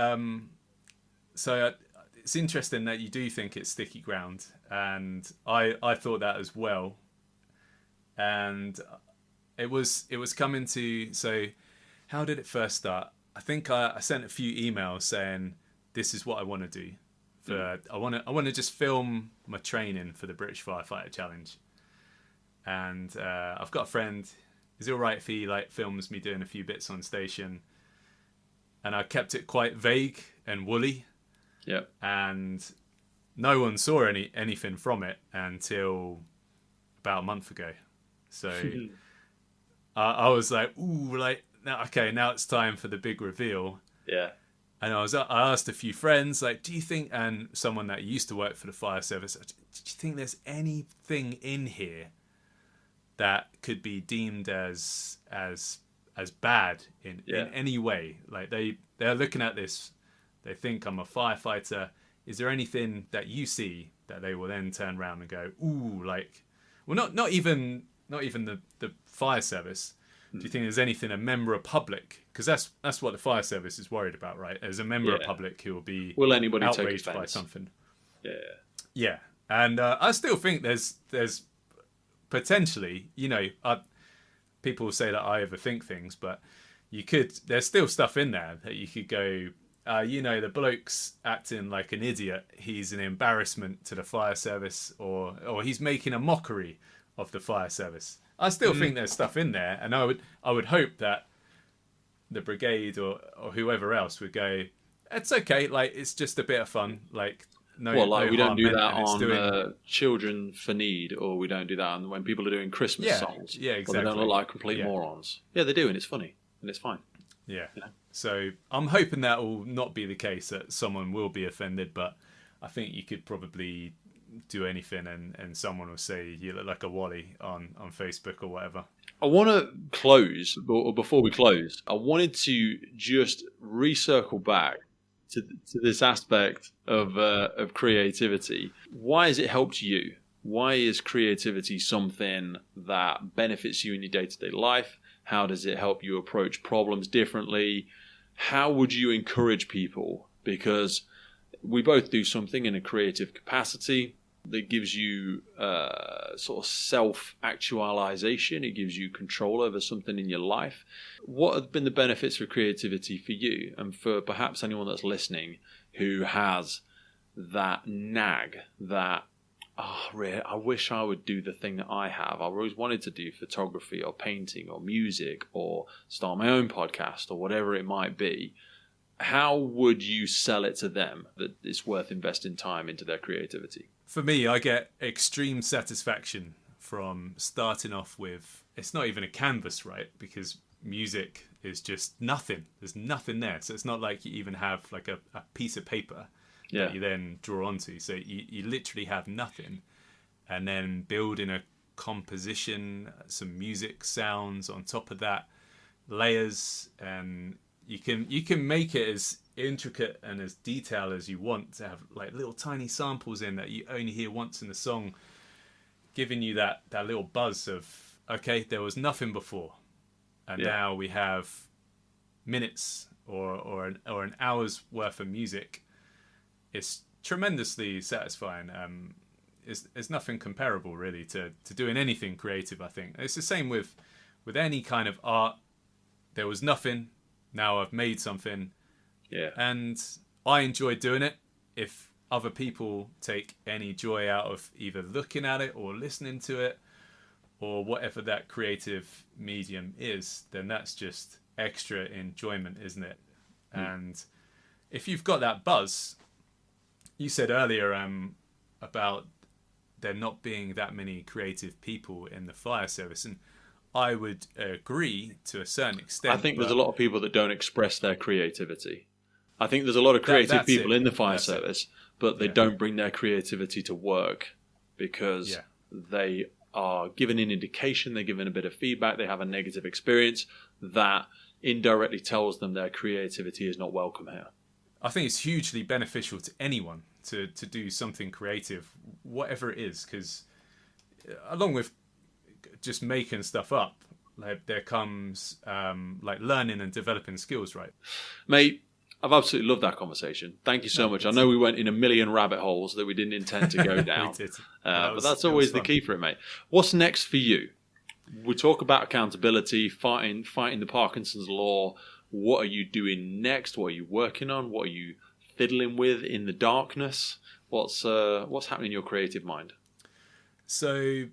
So it's interesting that you do think it's sticky ground, and I thought that as well. And it was coming to. So how did it first start? I think I sent a few emails saying this is what I want to do. I want to just film my training for the British Firefighter Challenge, and I've got a friend. Is it all right if he like films me doing a few bits on station? And I kept it quite vague and woolly. Yeah. And no one saw anything from it until about a month ago. So I was like, ooh, like now it's time for the big reveal. Yeah. And I asked a few friends, like, do you think, and someone that used to work for the fire service, do you think there's anything in here that could be deemed as bad in any way? Like they're looking at this, they think I'm a firefighter. Is there anything that you see that they will then turn around and go, ooh, like, well, not even the fire service. Do you think there's anything a member of public? Because that's what the fire service is worried about, right? As a member of public who will be anybody outraged by something. Yeah. And I still think there's potentially, people say that I overthink things, but there's still stuff in there that you could go, the bloke's acting like an idiot. He's an embarrassment to the fire service, or he's making a mockery of the fire service. I still think there's stuff in there, and I would hope that the brigade or whoever else would go, it's okay, like it's just a bit of fun, like. We don't do that on Children for Need, or we don't do that on when people are doing Christmas songs. Yeah, exactly. Or they don't look like complete morons. Yeah, they do, and it's funny, and it's fine. Yeah. So I'm hoping that will not be the case, that someone will be offended, but I think you could probably do anything and someone will say you look like a Wally on Facebook or whatever. I want to close, or before we close, I wanted to just recircle back to this aspect of creativity. Why has it helped you? Why is creativity something that benefits you in your day-to-day life? How does it help you approach problems differently? How would you encourage people? Because we both do something in a creative capacity that gives you sort of self-actualization. It gives you control over something in your life. What have been the benefits for creativity for you, and for perhaps anyone that's listening who has that nag, that, really, I wish I would do the thing that I have. I've always wanted to do photography or painting or music or start my own podcast or whatever it might be. How would you sell it to them that it's worth investing time into their creativity? For me, I get extreme satisfaction from starting off with, it's not even a canvas, right? Because music is just nothing. There's nothing there. So it's not like you even have like a piece of paper that you then draw onto. So you literally have nothing. And then building a composition, some music sounds on top of that, layers, and you can make it as intricate and as detailed as you want, to have like little tiny samples in that you only hear once in the song, giving you that little buzz of, okay, there was nothing before, and now we have minutes or an hour's worth of music. It's tremendously satisfying. It's nothing comparable really to doing anything creative. I think it's the same with any kind of art. There was nothing. Now I've made something. Yeah. And I enjoy doing it. If other people take any joy out of either looking at it or listening to it or whatever that creative medium is, then that's just extra enjoyment, isn't it? And if you've got that buzz, you said earlier about there not being that many creative people in the fire service, and I would agree to a certain extent. I think there's a lot of people that don't express their creativity. I think there's a lot of creative people in the fire service, but they don't bring their creativity to work because they are given an indication, they're given a bit of feedback, they have a negative experience that indirectly tells them their creativity is not welcome here. I think it's hugely beneficial to anyone to do something creative, whatever it is, because along with just making stuff up, like there comes like learning and developing skills, right? Mate, I've absolutely loved that conversation. Thank you so much. I know we went in a million rabbit holes that we didn't intend to go down. We did. But that's always the key for it, mate. What's next for you? We talk about accountability, fighting the Parkinson's law. What are you doing next? What are you working on? What are you fiddling with in the darkness? What's happening in your creative mind? So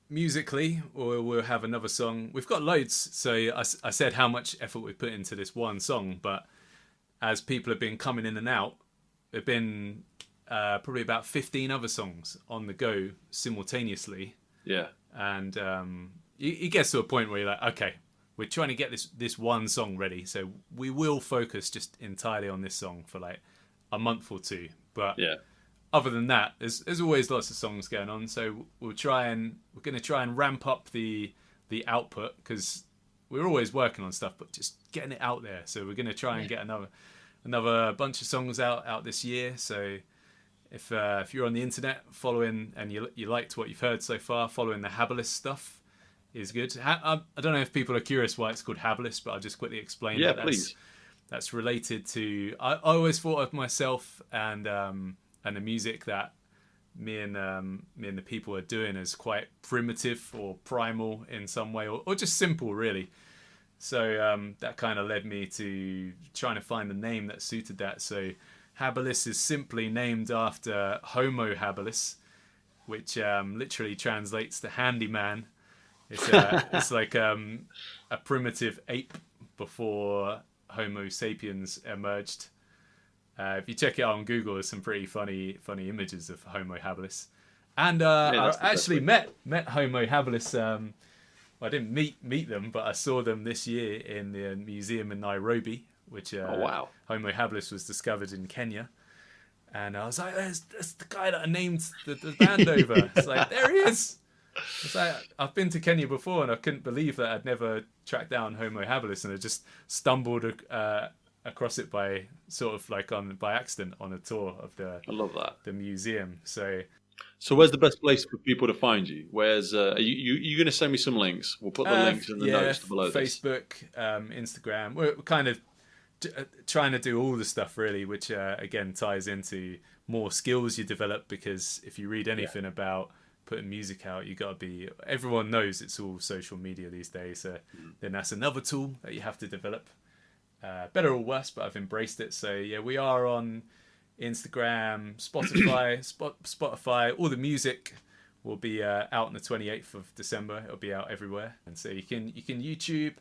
musically, or we'll have another song. We've got loads. So I said how much effort we put into this one song, but as people have been coming in and out, there have been probably about 15 other songs on the go simultaneously. Yeah. And it gets to a point where you're like, okay, we're trying to get this one song ready. So we will focus just entirely on this song for like a month or two. But other than that, there's always lots of songs going on. So we're going to try and ramp up the output, because we're always working on stuff, but just getting it out there. So we're going to try and get another bunch of songs out this year. So if you're on the internet following and you liked what you've heard so far, following the Habilis stuff is good. I don't know if people are curious why it's called Habilis, but I'll just quickly explain. Yeah, please. That's related to. I always thought of myself and the music that me and the people are doing as quite primitive or primal in some way, or just simple, really. So that kind of led me to trying to find a name that suited that. So Habilis is simply named after Homo habilis, which literally translates to handyman. It's like a primitive ape before Homo sapiens emerged. If you check it out on Google, there's some pretty funny images of Homo habilis. And I actually met Homo habilis. I didn't meet them, but I saw them this year in the museum in Nairobi, which Homo habilis was discovered in Kenya. And I was like, that's the guy that I named the band over. It's like, there he is. It's like, I've been to Kenya before, and I couldn't believe that I'd never tracked down Homo habilis, and I just stumbled across it by accident on a tour of I love that. the museum. So where's the best place for people to find you? Where's are you going to send me some links? We'll put the links in the notes below this. Facebook, Instagram. We're kind of trying to do all the stuff really, which again ties into more skills you develop, because if you read anything about putting music out, you got to be. Everyone knows it's all social media these days. So then that's another tool that you have to develop. Better or worse, but I've embraced it. So yeah, we are on Instagram, Spotify. All the music will be out on the 28th of December. It'll be out everywhere, and so you can YouTube,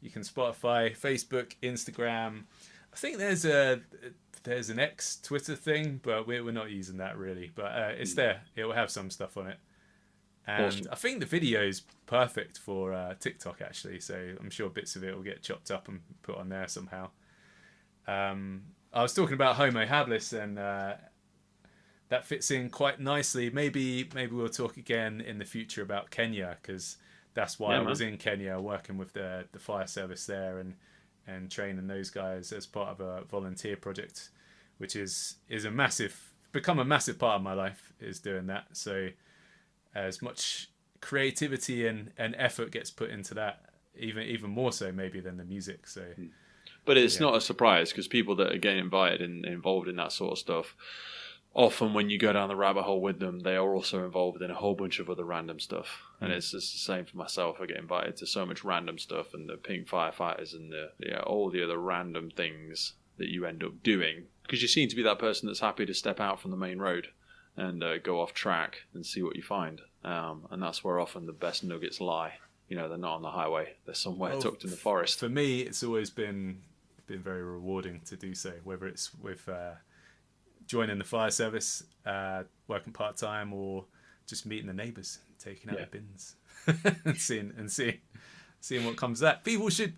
you can Spotify, Facebook, Instagram. I think there's an X Twitter thing, but we're not using that really. But it's there. It will have some stuff on it. And awesome. I think the video is perfect for TikTok actually, so I'm sure bits of it will get chopped up and put on there somehow. I was talking about Homo habilis, and that fits in quite nicely. Maybe we'll talk again in the future about Kenya, because that's why I was in Kenya working with the fire service there and training those guys as part of a volunteer project, which is become a massive part of my life, is doing that. So as much creativity and effort gets put into that, even more so maybe than the music. So, but it's not a surprise, because people that are getting invited and involved in that sort of stuff, often when you go down the rabbit hole with them, they are also involved in a whole bunch of other random stuff. And it's just the same for myself. I get invited to so much random stuff, and the pink firefighters and all the other random things that you end up doing, because you seem to be that person that's happy to step out from the main road and go off track and see what you find. And that's where often the best nuggets lie. You know, they're not on the highway. They're somewhere tucked in the forest. For me, it's always been very rewarding to do so, whether it's with joining the fire service, working part-time, or just meeting the neighbours, taking out the bins and seeing what comes of that. People should,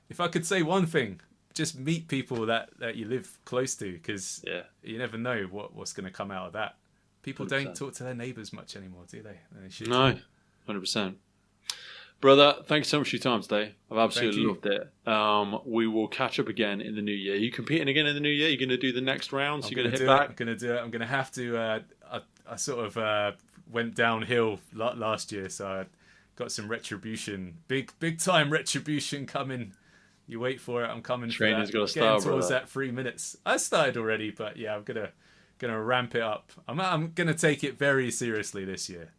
if I could say one thing, just meet people that you live close to, because you never know what's going to come out of that. People 100%. Don't talk to their neighbours much anymore, do they? They should. No, 100%. Brother, thanks so much for your time today. I've absolutely loved it. We will catch up again in the new year. Are you competing again in the new year? You're going to do the next round? So you're going to hit back? I'm going to do it. I'm going to have to. I sort of went downhill last year, so I got some retribution. Big time retribution coming. You wait for it. I'm coming. Training's got to start, getting towards that 3 minutes. I started already, but yeah, I'm gonna ramp it up. I'm gonna take it very seriously this year.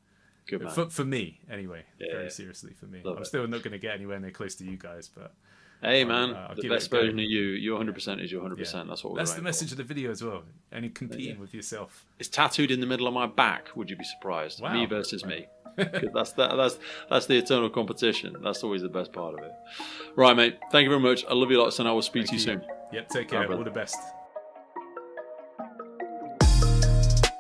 Good man. For me, anyway. Very seriously for me. I'm still not gonna get anywhere near close to you guys, but hey man, the best version of you. Your 100% is your 100%. Yeah. That's what we're. That's the message of the video as well. Only competing with yourself. It's tattooed in the middle of my back. Would you be surprised? Wow. Me versus me. That's the eternal competition. That's always the best part of it. Right, mate. Thank you very much. I love you lots, and I will speak to you soon. Yep. Take care. All the best.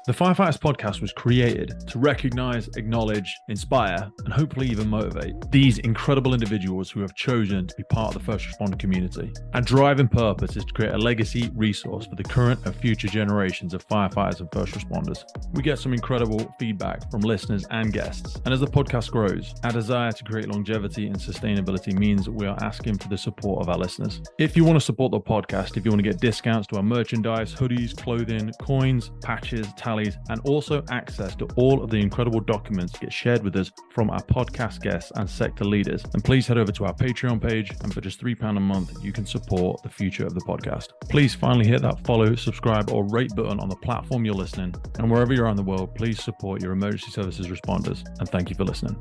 The Firefighters Podcast was created to recognize, acknowledge, inspire, and hopefully even motivate these incredible individuals who have chosen to be part of the first responder community. Our driving purpose is to create a legacy resource for the current and future generations of firefighters and first responders. We get some incredible feedback from listeners and guests, and as the podcast grows, our desire to create longevity and sustainability means that we are asking for the support of our listeners. If you want to support the podcast, if you want to get discounts to our merchandise, hoodies, clothing, coins, patches, and also access to all of the incredible documents get shared with us from our podcast guests and sector leaders, then please head over to our Patreon page, and for just £3 a month, you can support the future of the podcast. Please finally hit that follow, subscribe, or rate button on the platform you're listening, and wherever you're around the world, please support your emergency services responders, and thank you for listening.